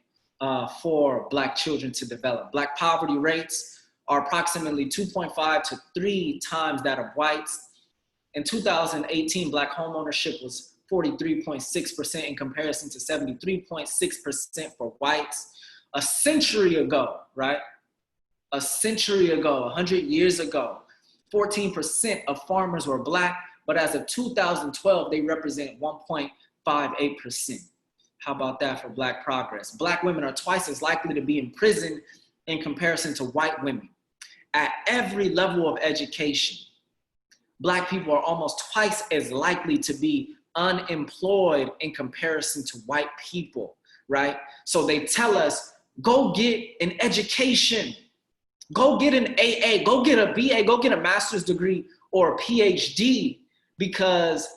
for Black children to develop. Black poverty rates are approximately 2.5 to 3 times that of whites. In 2018, Black homeownership was 43.6% in comparison to 73.6% for whites. A century ago, right? A century ago, 100 years ago, 14% of farmers were Black, but as of 2012, they represent 1.58%. How about that for Black progress? Black women are twice as likely to be in prison in comparison to white women. At every level of education, Black people are almost twice as likely to be unemployed in comparison to white people, right? So they tell us, go get an education, go get an AA, go get a BA, go get a master's degree or a PhD, because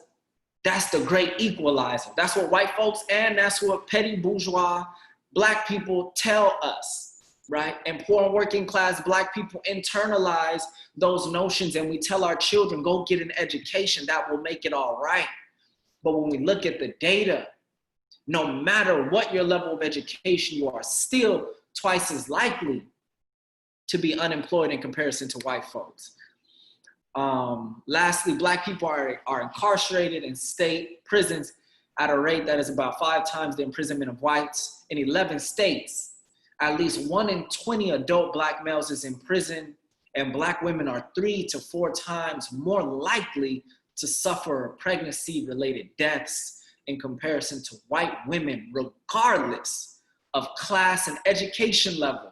that's the great equalizer. That's what white folks and that's what petty bourgeois Black people tell us, right? And poor and working class Black people internalize those notions, and we tell our children, go get an education, that will make it all right. But when we look at the data, no matter what your level of education, you are still twice as likely to be unemployed in comparison to white folks. Lastly, Black people are incarcerated in state prisons at a rate that is about 5 times the imprisonment of whites. In 11 states, at least 1 in 20 adult Black males is in prison, and Black women are 3 to 4 times more likely to suffer pregnancy-related deaths in comparison to white women, regardless of class and education level.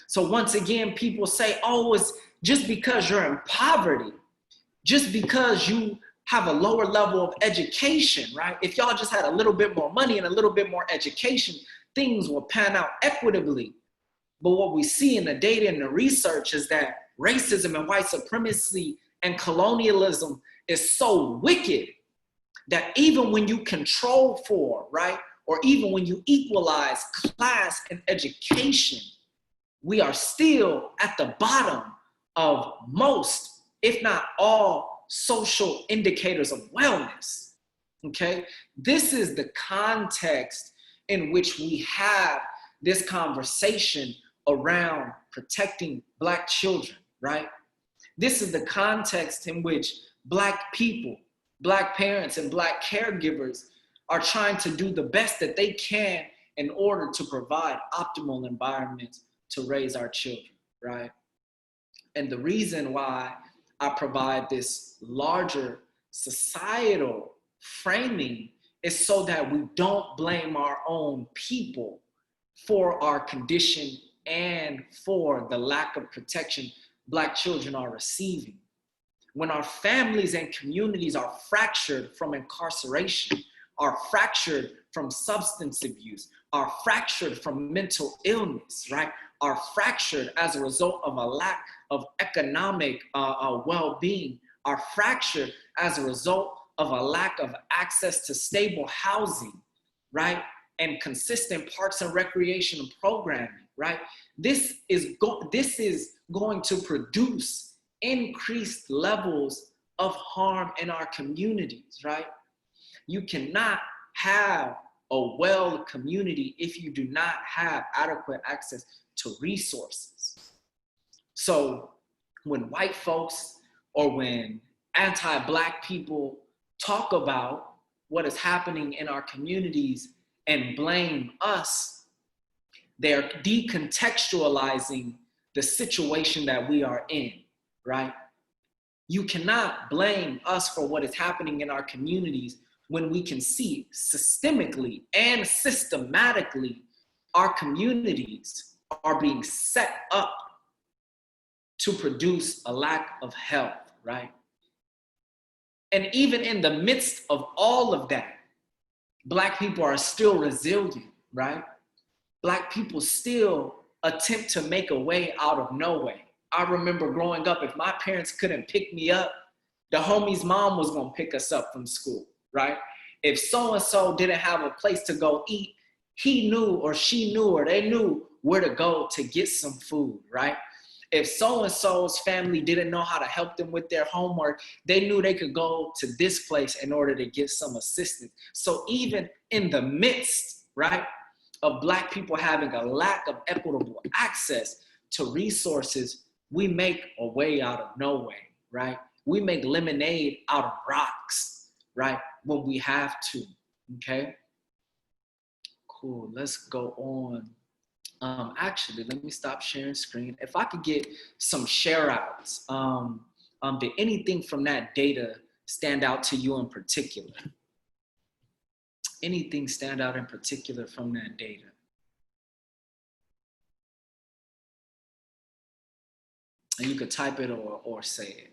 So once again, people say, oh, it's just because you're in poverty, just because you have a lower level of education, right? If y'all just had a little bit more money and a little bit more education, things will pan out equitably. But what we see in the data and the research is that racism and white supremacy and colonialism is so wicked that even when you control for, right, or even when you equalize class and education, we are still at the bottom of most, if not all, social indicators of wellness, okay? This is the context in which we have this conversation around protecting Black children, right? This is the context in which Black people, Black parents, and Black caregivers are trying to do the best that they can in order to provide optimal environments to raise our children, right? And the reason why I provide this larger societal framing is so that we don't blame our own people for our condition and for the lack of protection Black children are receiving. When our families and communities are fractured from incarceration, are fractured from substance abuse, are fractured from mental illness, right? Are fractured as a result of a lack of economic well-being, are fractured as a result of a lack of access to stable housing, right? And consistent parks and recreation programming, right? This is going to produce increased levels of harm in our communities, right? You cannot have a well community if you do not have adequate access to resources. So when white folks or when anti-Black people talk about what is happening in our communities and blame us, they're decontextualizing the situation that we are in, right? You cannot blame us for what is happening in our communities when we can see systemically and systematically our communities are being set up to produce a lack of health, right? And even in the midst of all of that, Black people are still resilient, right? Black people still attempt to make a way out of no way. I remember growing up, if my parents couldn't pick me up, the homie's mom was gonna pick us up from school, right? If so-and-so didn't have a place to go eat, he knew or she knew or they knew where to go to get some food, right? If so-and-so's family didn't know how to help them with their homework, they knew they could go to this place in order to get some assistance. So even in the midst, right, of Black people having a lack of equitable access to resources, we make a way out of no way, right? We make lemonade out of rocks, right? When we have to, okay? Cool, let's go on. Actually, let me stop sharing screen. If I could get some share outs, did anything from that data stand out to you in particular? Anything stand out in particular from that data? And you could type it or say it.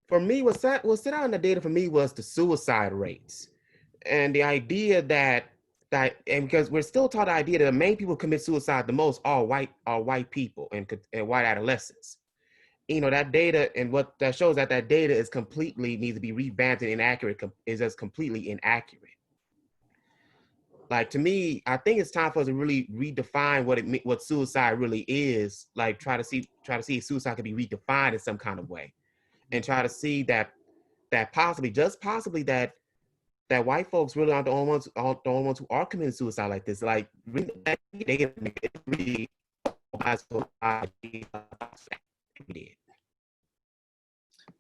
For me, what stood out in the data for me was the suicide rates, and the idea that and because we're still taught the idea that the main people commit suicide the most are white people and white adolescents. You know, that data and what that shows that data is completely needs to be revamped and inaccurate, is just completely inaccurate. Like, to me, I think it's time for us to really redefine what suicide really is. Like, try to see if suicide can be redefined in some kind of way, and try to see that possibly, just possibly, that white folks really aren't the only ones who are committing suicide like this. Like, really, they get really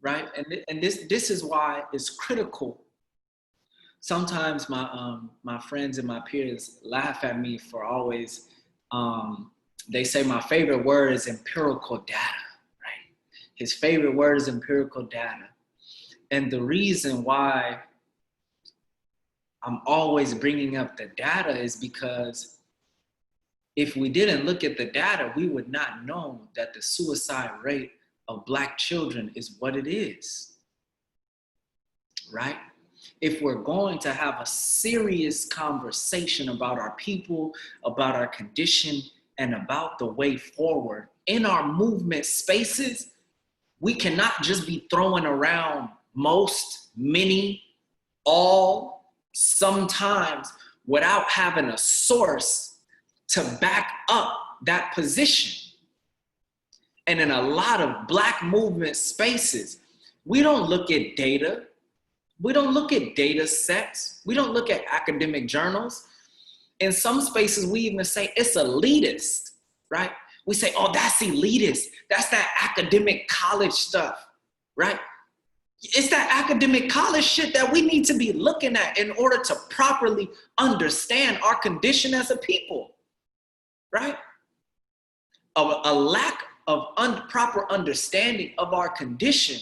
right? And this is why it's critical. Sometimes my friends and my peers laugh at me for always, they say my favorite word is empirical data, right? His favorite word is empirical data. And the reason why I'm always bringing up the data is because if we didn't look at the data, we would not know that the suicide rate of Black children is what it is, right? If we're going to have a serious conversation about our people, about our condition, and about the way forward in our movement spaces, we cannot just be throwing around most, many, all, sometimes, without having a source to back up that position. And in a lot of Black movement spaces, we don't look at data. We don't look at data sets. We don't look at academic journals. In some spaces, we even say it's elitist, right? We say, oh, that's elitist. That's that academic college stuff, right? It's that academic college shit that we need to be looking at in order to properly understand our condition as a people, right? A lack of proper understanding of our condition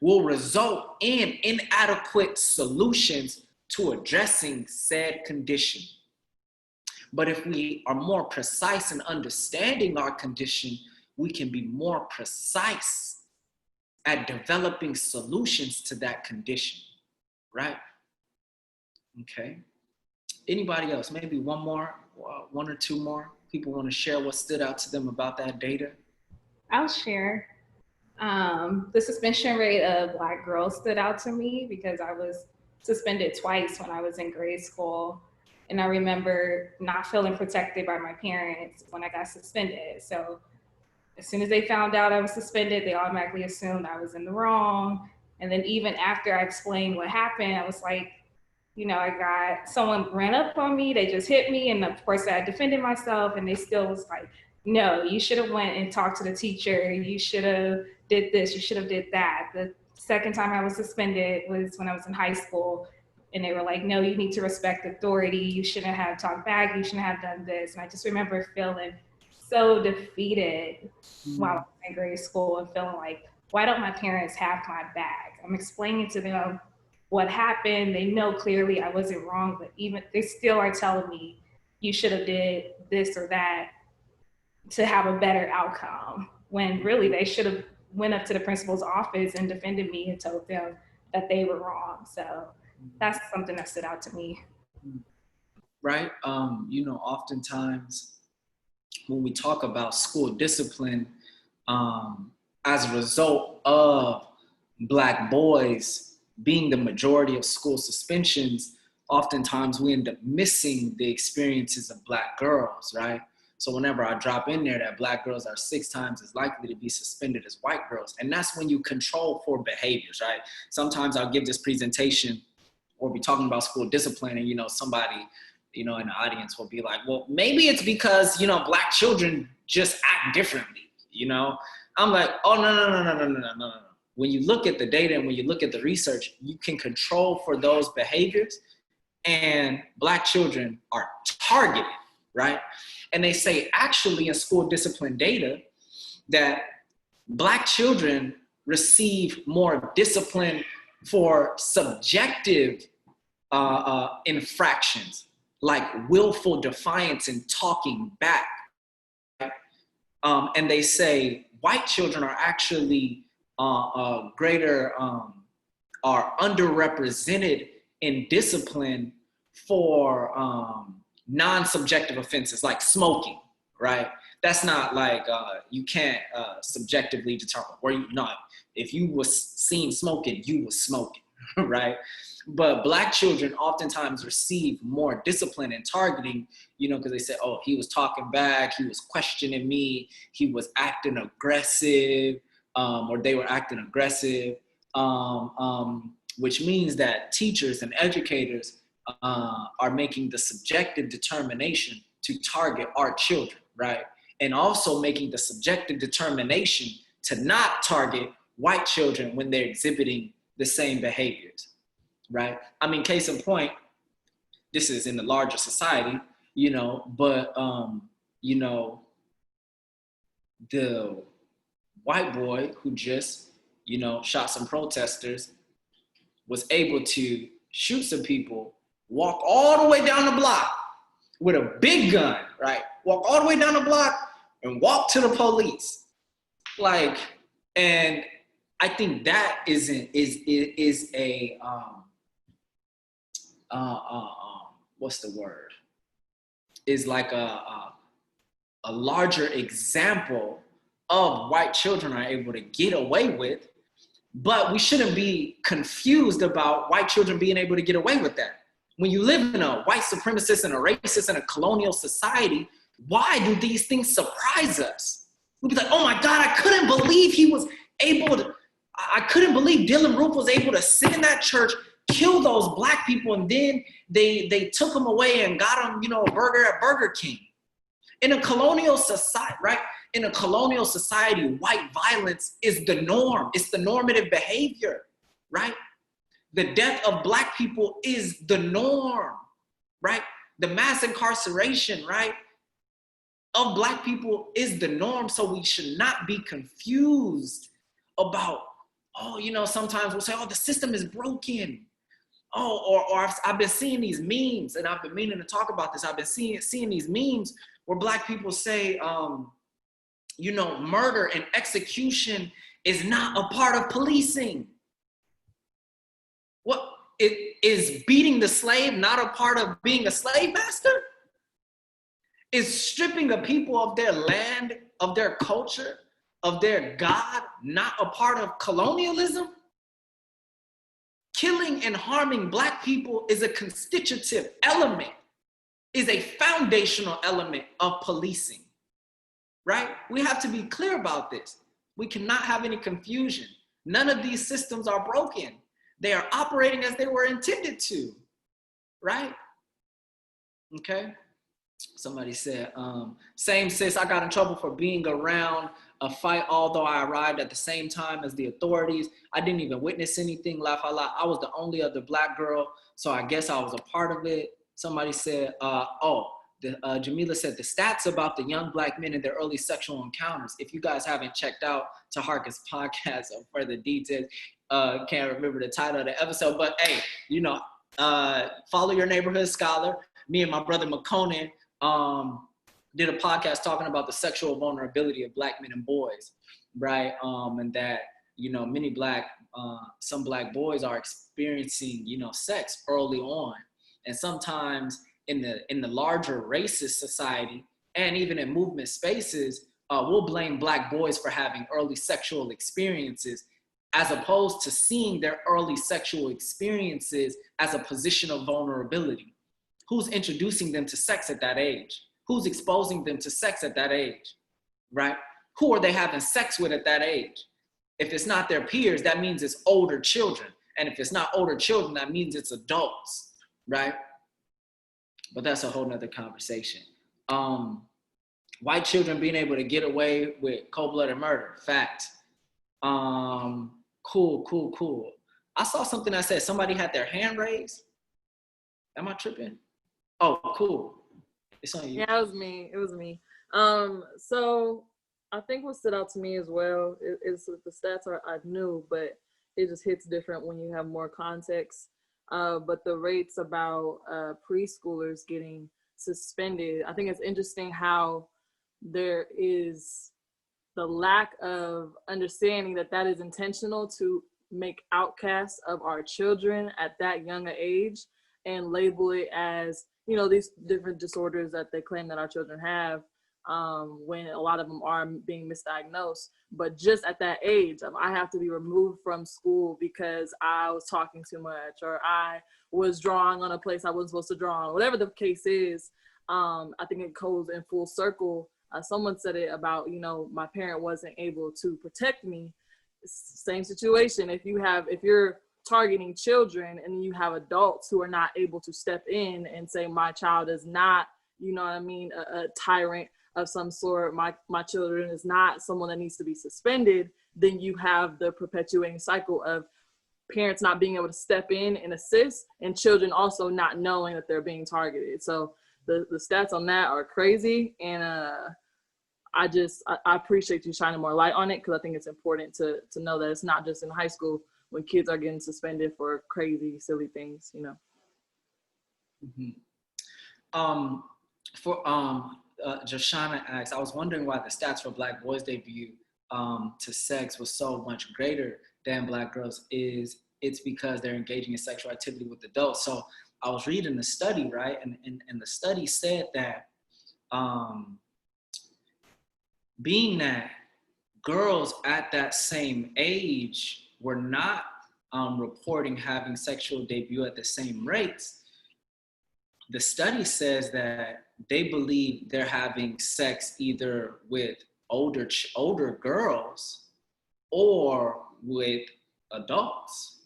will result in inadequate solutions to addressing said condition. But if we are more precise in understanding our condition, we can be more precise at developing solutions to that condition, right? Okay. Anybody else? Maybe one or two more people want to share what stood out to them about that data? I'll share. The suspension rate of Black girls stood out to me because I was suspended twice when I was in grade school. And I remember not feeling protected by my parents when I got suspended. So as soon as they found out I was suspended, they automatically assumed I was in the wrong. And then even after I explained what happened, I was like, I got someone ran up on me, they just hit me. And of course I defended myself, and they still was like, no, you should have went and talked to the teacher. You should have did this, you should have did that. The second time I was suspended was when I was in high school, and they were like, no, you need to respect authority. You shouldn't have talked back. You shouldn't have done this. And I just remember feeling so defeated while I was in grade school and feeling like, why don't my parents have my back? I'm explaining to them what happened. They know clearly I wasn't wrong, but even they still are telling me you should have did this or that to have a better outcome, when really they should have went up to the principal's office and defended me and told them that they were wrong. So that's something that stood out to me. Right. Oftentimes when we talk about school discipline, as a result of Black boys being the majority of school suspensions, oftentimes we end up missing the experiences of Black girls, right? So whenever I drop in there that Black girls are 6 times as likely to be suspended as white girls. And that's when you control for behaviors, right? Sometimes I'll give this presentation or be talking about school discipline, and somebody, in the audience will be like, well, maybe it's because, Black children just act differently, I'm like, oh, no. When you look at the data and when you look at the research, you can control for those behaviors, and Black children are targeted, right? And they say actually in school discipline data that Black children receive more discipline for subjective infractions, like willful defiance and talking back. And they say white children are actually are underrepresented in discipline for non-subjective offenses like smoking, right? That's not like you can't subjectively determine where if you was seen smoking, you was smoking, right? But Black children oftentimes receive more discipline and targeting, you know, because they say, oh, he was talking back, he was questioning me, he was acting aggressive, or they were acting aggressive, which means that teachers and educators are making the subjective determination to target our children, right? And also making the subjective determination to not target white children when they're exhibiting the same behaviors, right? I mean, case in point, this is in the larger society, you know, but, you know, the white boy who just, you know, shot some protesters was able to shoot some people, walk all the way down the block with a big gun, right? Walk all the way down the block and walk to the police. Like, and I think that is a what's the word? Is like a larger example of white children are able to get away with, but we shouldn't be confused about white children being able to get away with that. When you live in a white supremacist and a racist and a colonial society, why do these things surprise us? We'd be like, oh my God, I couldn't believe he was able to, I couldn't believe Dylan Roof was able to sit in that church, kill those Black people, and then they took him away and got him, you know, a burger at Burger King. In a colonial society, right? In a colonial society, white violence is the norm. It's the normative behavior, right? The death of Black people is the norm, right? The mass incarceration, right, of Black people is the norm. So we should not be confused about, oh, you know, sometimes we'll say, oh, the system is broken. Oh, or I've been seeing these memes, and I've been meaning to talk about this. I've been seeing these memes where Black people say, you know, murder and execution is not a part of policing. What, is beating the slave not a part of being a slave master? Is stripping a people of their land, of their culture, of their God not a part of colonialism? Killing and harming Black people is a constitutive element, is a foundational element of policing, right? We have to be clear about this. We cannot have any confusion. None of these systems are broken. They are operating as they were intended to, right? Okay. Somebody said, same sis, I got in trouble for being around a fight, although I arrived at the same time as the authorities. I didn't even witness anything, laugh out loud. I was the only other Black girl, so I guess I was a part of it. Somebody said, Jamila said, the stats about the young Black men and their early sexual encounters. If you guys haven't checked out Taharka's podcast or further details, can't remember the title of the episode, but hey, you know, follow your neighborhood scholar. Me and my brother McConan did a podcast talking about the sexual vulnerability of Black men and boys, right? And that, you know, some Black boys are experiencing, you know, sex early on. And sometimes in the larger racist society and even in movement spaces, we'll blame Black boys for having early sexual experiences as opposed to seeing their early sexual experiences as a position of vulnerability. Who's introducing them to sex at that age? Who's exposing them to sex at that age, right? Who are they having sex with at that age? If it's not their peers, that means it's older children. And if it's not older children, that means it's adults, right? But that's a whole nother conversation. White children being able to get away with cold-blooded murder, fact. Cool. I saw something that said somebody had their hand raised. Am I tripping? Oh, cool. It's on you. Yeah, it was me. So I think what stood out to me as well is the stats I knew, but it just hits different when you have more context. But the rates about preschoolers getting suspended, I think it's interesting how there is the lack of understanding that is intentional to make outcasts of our children at that young age and label it as, you know, these different disorders that they claim that our children have. when a lot of them are being misdiagnosed. But just at that age, I have to be removed from school because I was talking too much, or I was drawing on a place I wasn't supposed to draw on, whatever the case is. I think it goes in full circle. Someone said it about, my parent wasn't able to protect me. Same situation. If you're targeting children and you have adults who are not able to step in and say, my child is not, a tyrant of some sort, my children is not someone that needs to be suspended, then you have the perpetuating cycle of parents not being able to step in and assist, and children also not knowing that they're being targeted. So the stats on that are crazy, and I appreciate you shining more light on it, because I think it's important to know that it's not just in high school when kids are getting suspended for crazy, silly things, Mm-hmm. Joshana asks, I was wondering why the stats for Black boys debut to sex was so much greater than Black girls. It's because they're engaging in sexual activity with adults. So I was reading the study, right? And the study said that being that girls at that same age were not reporting having sexual debut at the same rates, the study says that they believe they're having sex either with older girls or with adults,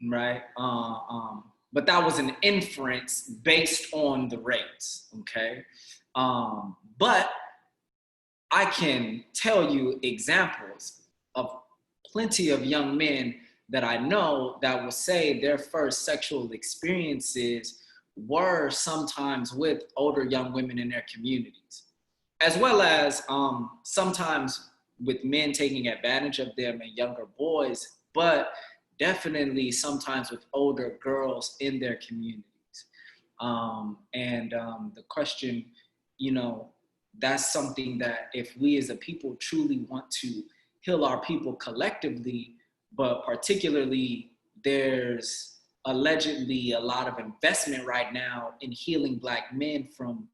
right? But that was an inference based on the rates, okay? But I can tell you examples of plenty of young men that I know that will say their first sexual experiences were sometimes with older young women in their communities, as well as sometimes with men taking advantage of them and younger boys, but definitely sometimes with older girls in their communities. The question, that's something that if we as a people truly want to heal our people collectively, but particularly there's allegedly a lot of investment right now in healing Black men from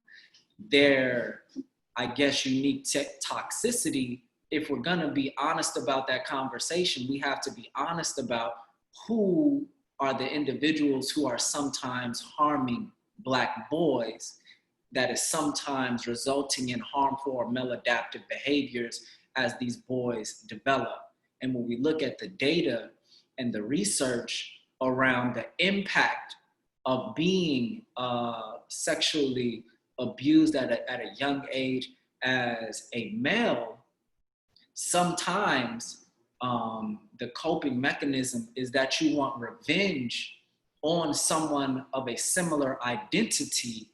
their, I guess, unique toxicity. If we're gonna be honest about that conversation, we have to be honest about who are the individuals who are sometimes harming Black boys, that is sometimes resulting in harmful or maladaptive behaviors as these boys develop. And when we look at the data and the research around the impact of being sexually abused at a young age as a male, sometimes the coping mechanism is that you want revenge on someone of a similar identity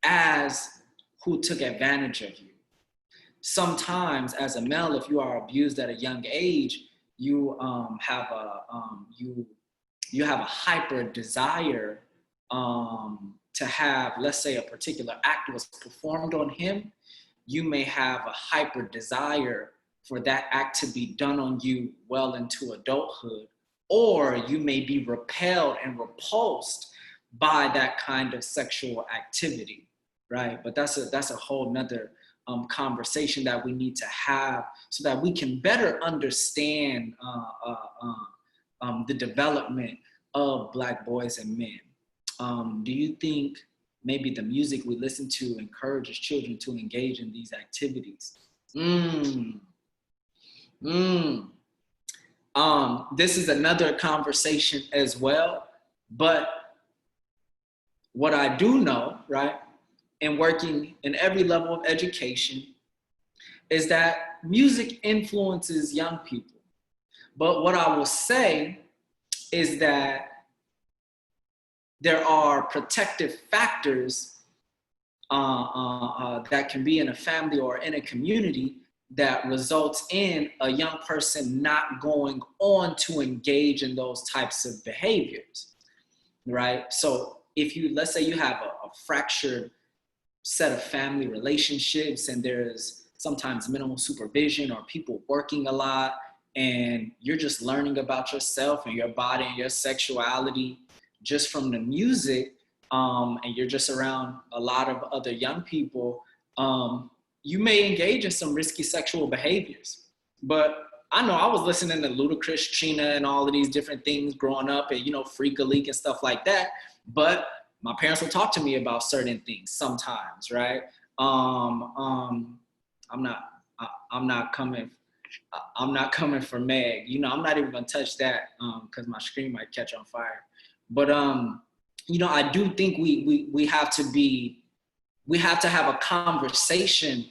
as who took advantage of you. Sometimes as a male, if you are abused at a young age, you have a hyper desire to have, let's say a particular act was performed on him, you may have a hyper desire for that act to be done on you well into adulthood, or you may be repelled and repulsed by that kind of sexual activity, right? But that's a whole nother conversation that we need to have so that we can better understand the development of Black boys and men. Do you think maybe the music we listen to encourages children to engage in these activities? This is another conversation as well, but what I do know, right, in working in every level of education, is that music influences young people. But what I will say is that there are protective factors that can be in a family or in a community that results in a young person not going on to engage in those types of behaviors, right? So if let's say you have a fractured set of family relationships and there's sometimes minimal supervision or people working a lot and you're just learning about yourself and your body and your sexuality just from the music, and you're just around a lot of other young people, you may engage in some risky sexual behaviors. But I know I was listening to Ludacris, Trina, and all of these different things growing up, and, you know, Freak a Leak and stuff like that. But my parents will talk to me about certain things sometimes, right? I'm not coming for Meg. You know, I'm not even gonna touch that because my screen might catch on fire. But you know, I do think we have to have a conversation.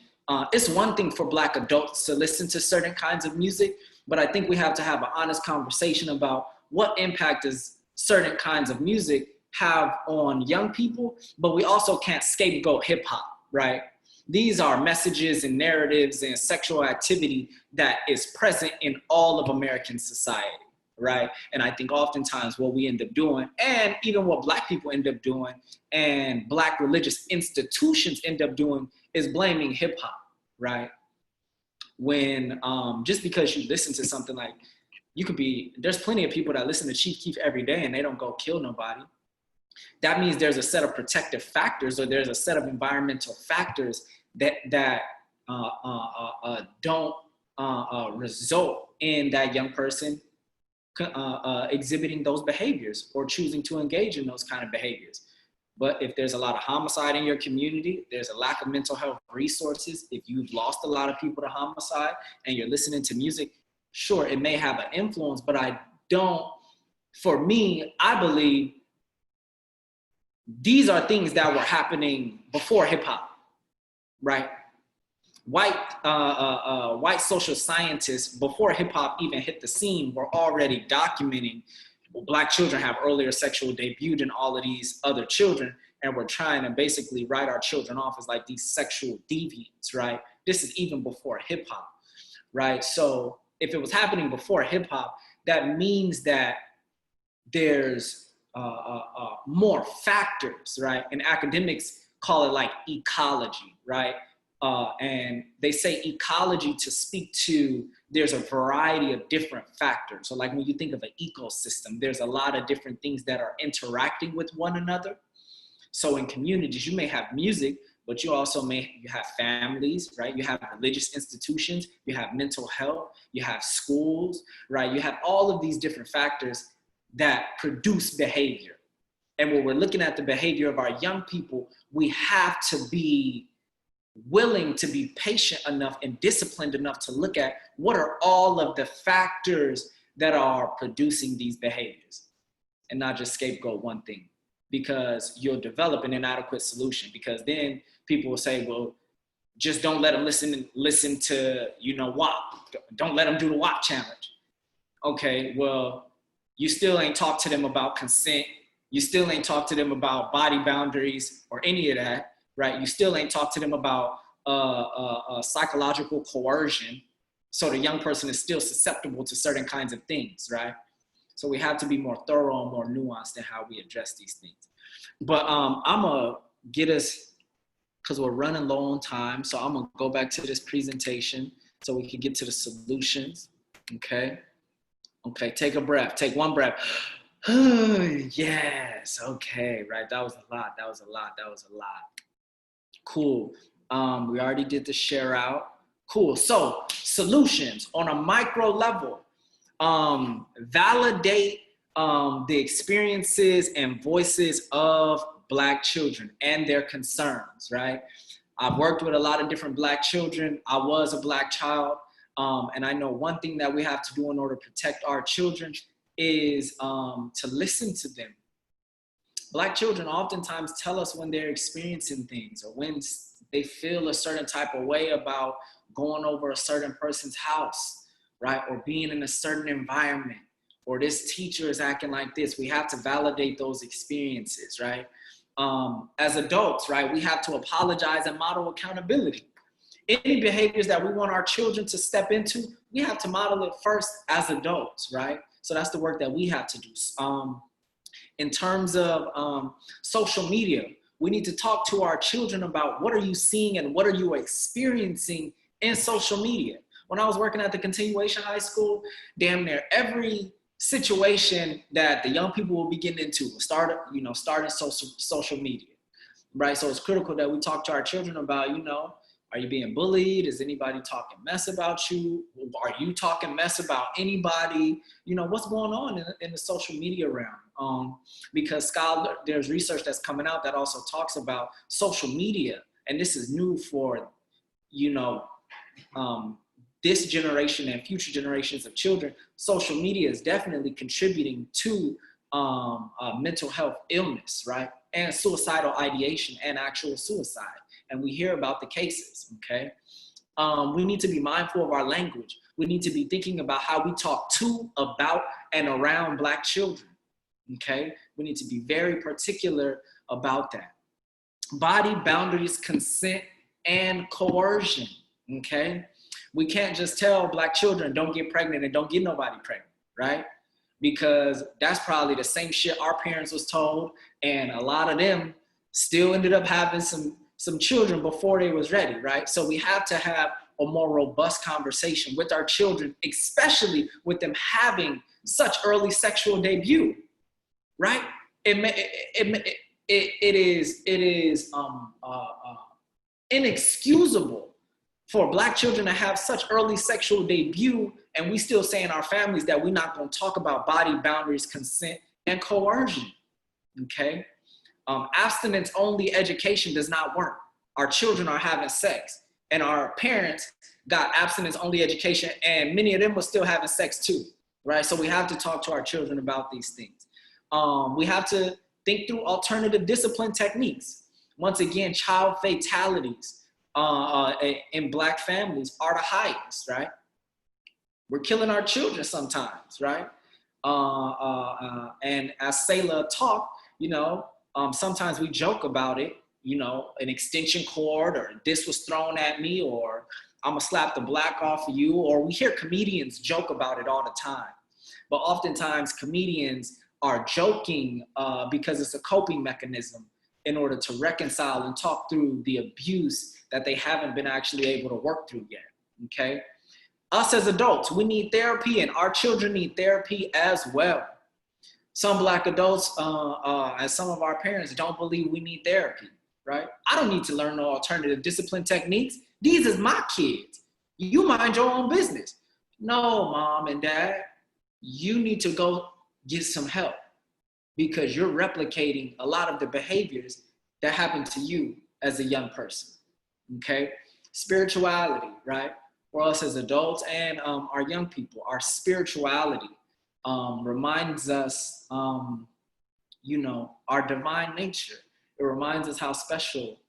It's one thing for Black adults to listen to certain kinds of music, but I think we have to have an honest conversation about what impact does certain kinds of music have on young people, but we also can't scapegoat hip hop, right? These are messages and narratives and sexual activity that is present in all of American society, right? And I think oftentimes what we end up doing, and even what Black people end up doing, and Black religious institutions end up doing, is blaming hip hop, right? When just because you listen to something, like, there's plenty of people that listen to Chief Keef every day and they don't go kill nobody. That means there's a set of protective factors, or there's a set of environmental factors that don't result in that young person exhibiting those behaviors or choosing to engage in those kind of behaviors. But if there's a lot of homicide in your community, there's a lack of mental health resources, if you've lost a lot of people to homicide and you're listening to music, sure, it may have an influence, but I believe these are things that were happening before hip hop, right? White social scientists, before hip hop even hit the scene, were already documenting Black children have earlier sexual debut than all of these other children, and we're trying to basically write our children off as like these sexual deviants, right? This is even before hip hop, right? So if it was happening before hip hop, that means that there's more factors, right? And academics call it like ecology, right? And they say ecology to speak to, there's a variety of different factors. So like when you think of an ecosystem, there's a lot of different things that are interacting with one another. So in communities, you may have music, but you also you have families, right? You have religious institutions, you have mental health, you have schools, right? You have all of these different factors that produce behavior. And when we're looking at the behavior of our young people, we have to be willing to be patient enough and disciplined enough to look at what are all of the factors that are producing these behaviors, and not just scapegoat one thing, because you'll develop an inadequate solution. Because then people will say, well, just don't let them listen to, you know, WAP. Don't let them do the WAP challenge. Okay, well, you still ain't talk to them about consent. You still ain't talk to them about body boundaries or any of that, right? You still ain't talk to them about psychological coercion. So the young person is still susceptible to certain kinds of things, right? So we have to be more thorough and more nuanced in how we address these things. But I'm gonna get us, because we're running low on time, so I'm gonna go back to this presentation so we can get to the solutions, okay? Okay, take a breath, take one breath. Yes, okay, right, that was a lot. Cool, we already did the share out. Cool, so solutions on a micro level. Validate the experiences and voices of Black children and their concerns, right? I've worked with a lot of different Black children. I was a Black child. And I know one thing that we have to do in order to protect our children is to listen to them. Black children oftentimes tell us when they're experiencing things, or when they feel a certain type of way about going over a certain person's house, right? Or being in a certain environment, or this teacher is acting like this. We have to validate those experiences, right? As adults, right, we have to apologize and model accountability. Any behaviors that we want our children to step into, we have to model it first as adults, right? So that's the work that we have to do. In terms of social media, we need to talk to our children about what are you seeing and what are you experiencing in social media. When I was working at the continuation high school, damn near every situation that the young people will be getting into will start social media, right? So it's critical that we talk to our children about, Are you being bullied? Is anybody talking mess about you? Are you talking mess about anybody? You know, what's going on in the social media realm? Because there's research that's coming out that also talks about social media, and this is new for, you know, this generation and future generations of children. Social media is definitely contributing to mental health illness, right? And suicidal ideation and actual suicide. And we hear about the cases, okay? We need to be mindful of our language. We need to be thinking about how we talk to, about, and around Black children, okay? We need to be very particular about that. Body boundaries, consent, and coercion, okay? We can't just tell Black children, don't get pregnant and don't get nobody pregnant, right? Because that's probably the same shit our parents was told, and a lot of them still ended up having some children before they was ready, right? So we have to have a more robust conversation with our children, especially with them having such early sexual debut, right? It is inexcusable for Black children to have such early sexual debut, and we still say in our families that we're not going to talk about body boundaries, consent, and coercion, okay? Abstinence-only education does not work. Our children are having sex, and our parents got abstinence-only education, and many of them were still having sex too, right? So we have to talk to our children about these things. We have to think through alternative discipline techniques. Once again, child fatalities in Black families are the highest, right? We're killing our children sometimes, right? And as Selah talked, you know, sometimes we joke about it, you know, an extension cord, or this was thrown at me, or I'm gonna slap the black off of you, or we hear comedians joke about it all the time. But oftentimes comedians are joking because it's a coping mechanism in order to reconcile and talk through the abuse that they haven't been actually able to work through yet, okay? Us as adults, we need therapy, and our children need therapy as well. Some Black adults and some of our parents don't believe we need therapy, right? I don't need to learn no alternative discipline techniques. These is my kids. You mind your own business. No, mom and dad, you need to go get some help, because you're replicating a lot of the behaviors that happened to you as a young person, okay? Spirituality, right? For us as adults and our young people, our spirituality reminds us, you know, our divine nature. It reminds us how special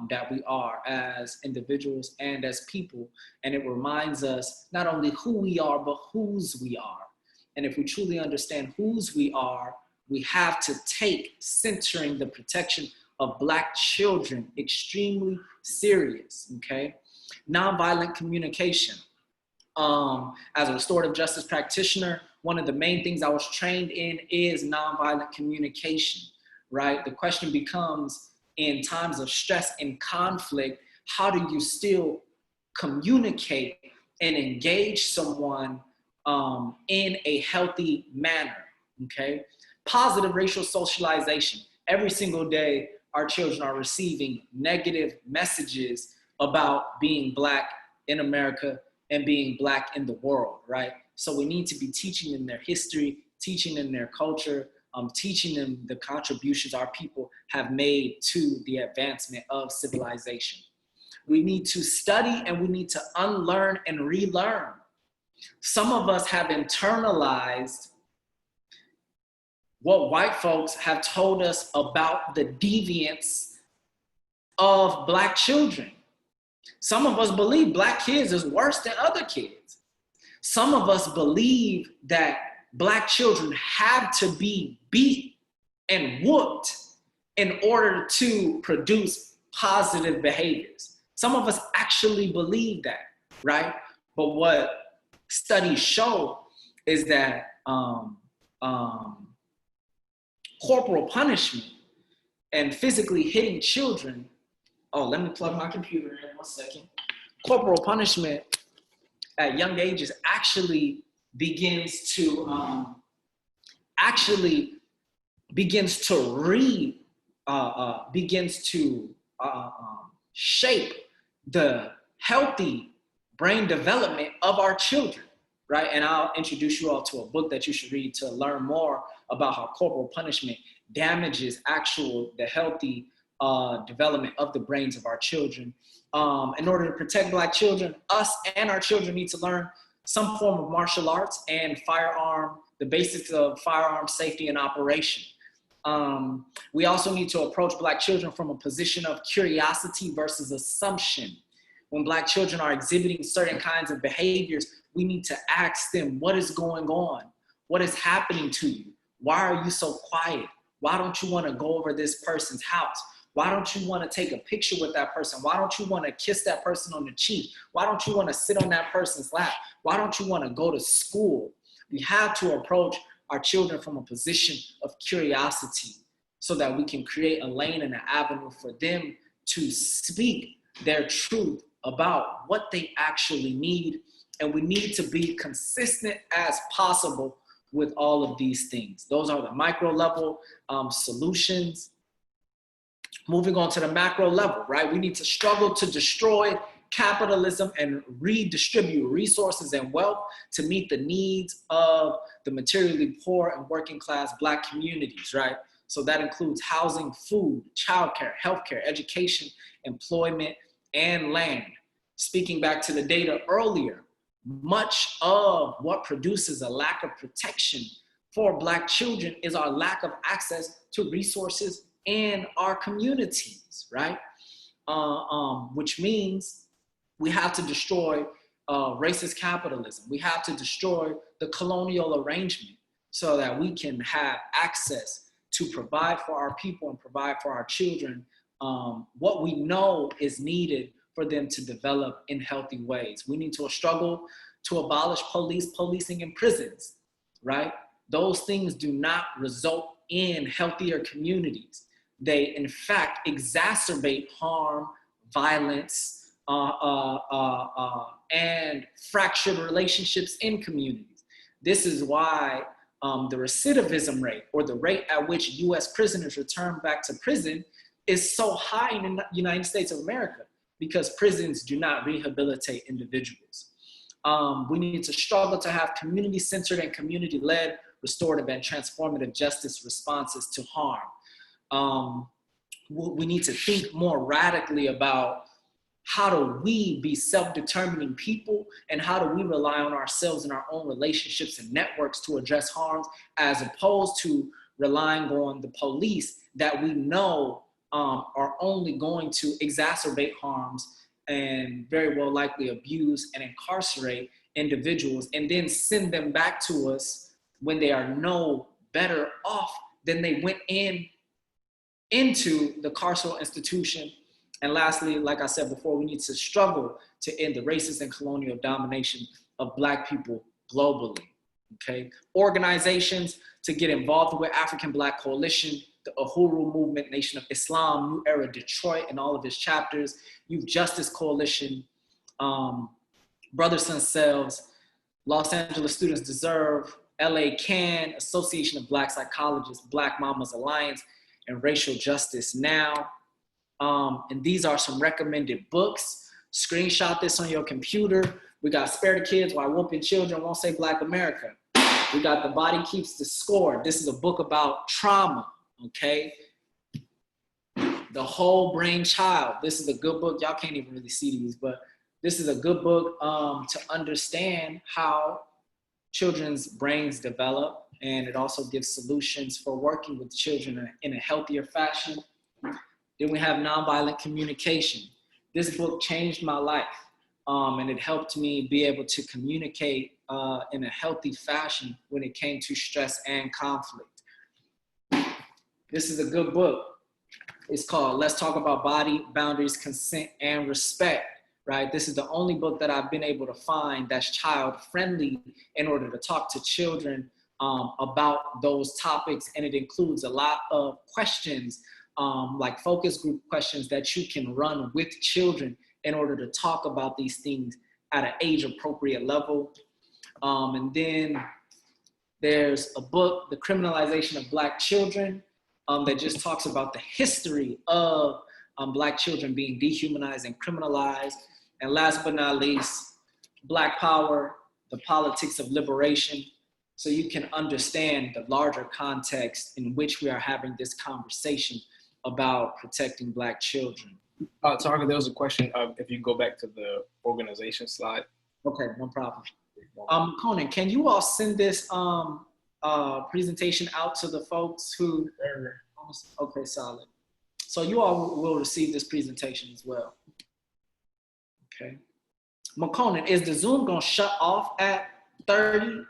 that we are as individuals and as people. And it reminds us not only who we are, but whose we are. And if we truly understand whose we are, we have to take centering the protection of Black children extremely serious, okay? Nonviolent communication. As a restorative justice practitioner, one of the main things I was trained in is nonviolent communication, right? The question becomes, in times of stress and conflict, how do you still communicate and engage someone in a healthy manner, okay? Positive racial socialization. Every single day, our children are receiving negative messages about being Black in America and being Black in the world, right? So we need to be teaching them their history, teaching them their culture, teaching them the contributions our people have made to the advancement of civilization. We need to study, and we need to unlearn and relearn. Some of us have internalized what white folks have told us about the deviance of Black children. Some of us believe Black kids is worse than other kids. Some of us believe that Black children have to be beat and whooped in order to produce positive behaviors. Some of us actually believe that, right? But what studies show is that corporal punishment and physically hitting children, let me plug my computer in 1 second. Corporal punishment at young ages actually begins to shape the healthy brain development of our children, right? And I'll introduce you all to a book that you should read to learn more about how corporal punishment damages the healthy development of the brains of our children. In order to protect Black children, us and our children need to learn some form of martial arts and the basics of firearm safety and operation. We also need to approach Black children from a position of curiosity versus assumption. When Black children are exhibiting certain kinds of behaviors, we need to ask them, what is going on? What is happening to you? Why are you so quiet? Why don't you want to go over this person's house? Why don't you want to take a picture with that person? Why don't you want to kiss that person on the cheek? Why don't you want to sit on that person's lap? Why don't you want to go to school? We have to approach our children from a position of curiosity so that we can create a lane and an avenue for them to speak their truth about what they actually need. And we need to be consistent as possible with all of these things. Those are the micro level solutions. Moving on to the macro level, right? We need to struggle to destroy capitalism and redistribute resources and wealth to meet the needs of the materially poor and working class Black communities, right? So that includes housing, food, childcare, healthcare, education, employment, and land. Speaking back to the data earlier, much of what produces a lack of protection for Black children is our lack of access to resources in our communities, right? Which means we have to destroy racist capitalism. We have to destroy the colonial arrangement so that we can have access to provide for our people and provide for our children what we know is needed for them to develop in healthy ways. We need to struggle to abolish policing in prisons, right? Those things do not result in healthier communities. They, in fact, exacerbate harm, violence, and fractured relationships in communities. This is why the recidivism rate, or the rate at which US prisoners return back to prison, is so high in the United States of America, because prisons do not rehabilitate individuals. We need to struggle to have community-centered and community-led restorative and transformative justice responses to harm. We need to think more radically about how do we be self-determining people, and how do we rely on ourselves and our own relationships and networks to address harms, as opposed to relying on the police that we know are only going to exacerbate harms and very well likely abuse and incarcerate individuals, and then send them back to us when they are no better off than they went into the carceral institution. And lastly, like I said before, we need to struggle to end the racist and colonial domination of Black people globally, okay? Organizations to get involved with African Black Coalition, the Uhuru Movement, Nation of Islam, New Era Detroit, and all of its chapters, Youth Justice Coalition, Brothers and Selves, Los Angeles Students Deserve, LA Can, Association of Black Psychologists, Black Mamas Alliance, and Racial Justice Now. And these are some recommended books. Screenshot this on your computer. We got Spare the Kids Why Whooping Children Won't Save Black America. We got The Body Keeps the Score. This is a book about trauma, okay? The Whole Brain Child. This is a good book. Y'all can't even really see these, but this is a good book to understand how children's brains develop, and it also gives solutions for working with children in a healthier fashion. Then we have Nonviolent Communication. This book changed my life, and it helped me be able to communicate in a healthy fashion when it came to stress and conflict. This is a good book. It's called Let's Talk About Body, Boundaries, Consent, and Respect, right? This is the only book that I've been able to find that's child-friendly in order to talk to children about those topics, and it includes a lot of questions, like focus group questions that you can run with children in order to talk about these things at an age-appropriate level. And then there's a book, The Criminalization of Black Children, that just talks about the history of Black children being dehumanized and criminalized. And last but not least, Black power, the politics of liberation, so you can understand the larger context in which we are having this conversation about protecting Black children. Taharka, there was a question of if you go back to the organization slide. Okay, no problem. Conan, can you all send this presentation out to the folks who? Okay, solid. So you all will receive this presentation as well. Okay. Conan, is the Zoom gonna shut off at 30?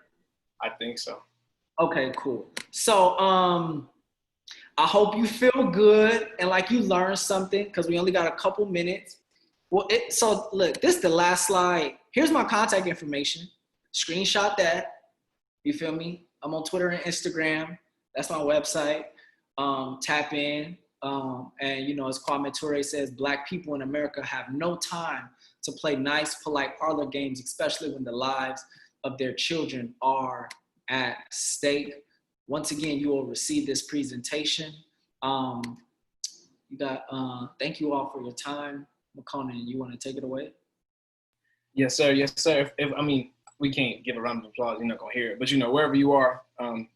I think so. Okay, cool. So I hope you feel good and like you learned something, because we only got a couple minutes. Well, so look, this is the last slide. Here's my contact information. Screenshot that. You feel me? I'm on Twitter and Instagram. That's my website. Tap in. And, you know, as Kwame Ture says, Black people in America have no time to play nice, polite parlor games, especially when the lives of their children are at stake. Once again, you will receive this presentation. Thank you all for your time. Conan, you want to take it away? Yes, sir. Yes, sir. I mean, we can't give a round of applause. You're not gonna hear it, but you know, wherever you are,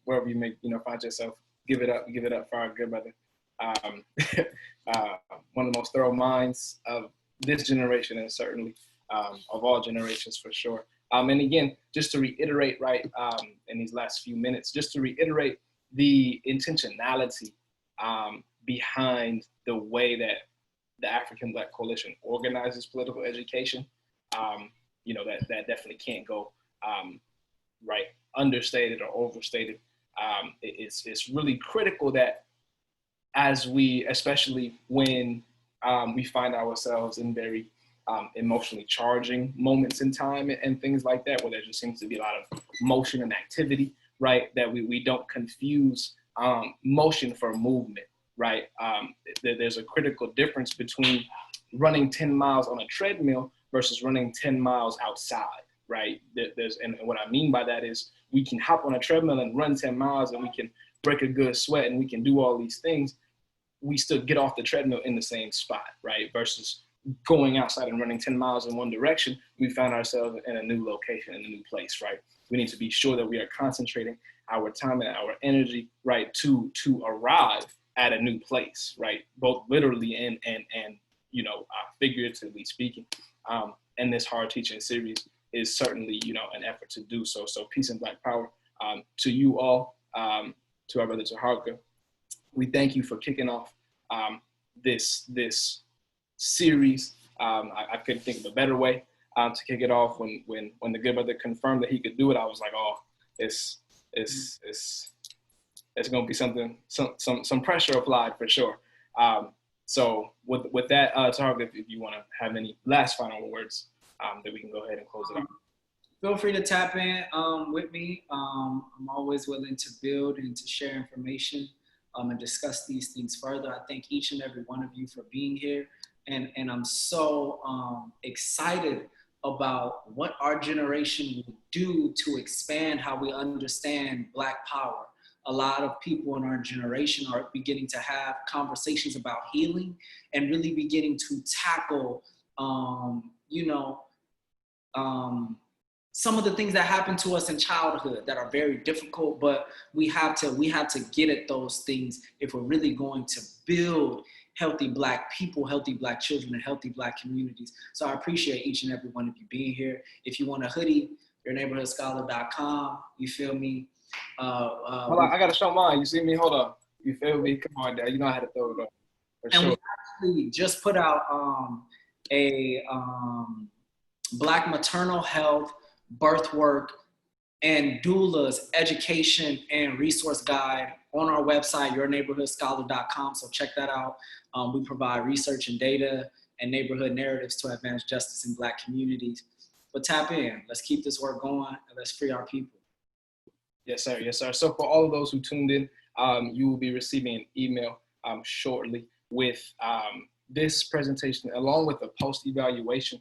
wherever you may, find yourself, give it up for our good brother. One of the most thorough minds of this generation, and certainly of all generations for sure. And again, just to reiterate, right, in these last few minutes, just to reiterate the intentionality behind the way that the African Black Coalition organizes political education. That definitely can't go right understated or overstated. It's really critical that as especially when we find ourselves in very emotionally charging moments in time and things like that, where there just seems to be a lot of motion and activity, right? That we don't confuse motion for movement, right? There's a critical difference between running 10 miles on a treadmill versus running 10 miles outside, right? And what I mean by that is we can hop on a treadmill and run 10 miles and we can break a good sweat and we can do all these things. We still get off the treadmill in the same spot, right? Versus going outside and running 10 miles in one direction, we found ourselves in a new location, in a new place, right? We need to be sure that we are concentrating our time and our energy, right, to arrive at a new place, right? Both literally and figuratively speaking. And this hard teaching series is certainly, an effort to do so. So peace and Black power to you all, to our brother Taharka. We thank you for kicking off this series. I couldn't think of a better way to kick it off. When the good brother confirmed that he could do it, I was like, oh, it's going to be something, some pressure applied for sure. So with that, Taharka, if you want to have any last final words, that we can go ahead and close it out. Feel free to tap in with me. I'm always willing to build and to share information and discuss these things further. I thank each and every one of you for being here. And I'm so excited about what our generation will do to expand how we understand Black power. A lot of people in our generation are beginning to have conversations about healing and really beginning to tackle, some of the things that happen to us in childhood that are very difficult, but we have to get at those things if we're really going to build healthy Black people, healthy Black children, and healthy Black communities. So I appreciate each and every one of you being here. If you want a hoodie, yourneighborhoodscholar.com, you feel me? Hold on, I gotta show mine. You see me? Hold on. You feel me? Come on, Dad. You know how to throw it up. And we actually just put out a Black maternal health, birth work, and doulas education and resource guide on our website, yourneighborhoodscholar.com. So check that out. We provide research and data and neighborhood narratives to advance justice in Black communities. But tap in. Let's keep this work going and let's free our people. Yes, sir. Yes, sir. So for all of those who tuned in, you will be receiving an email shortly with this presentation, along with a post-evaluation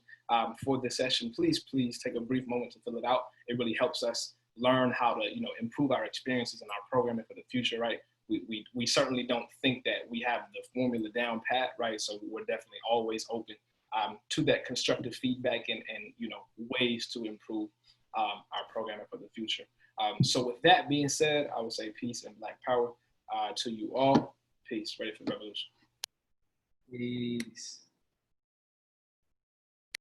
for this session. Please take a brief moment to fill it out. It really helps us learn how to, improve our experiences in our programming for the future, right? we certainly don't think that we have the formula down pat, right? So we're definitely always open to that constructive feedback and ways to improve our programming for the future. So with that being said, I would say peace and Black power to you all. Peace. Ready for revolution. Peace.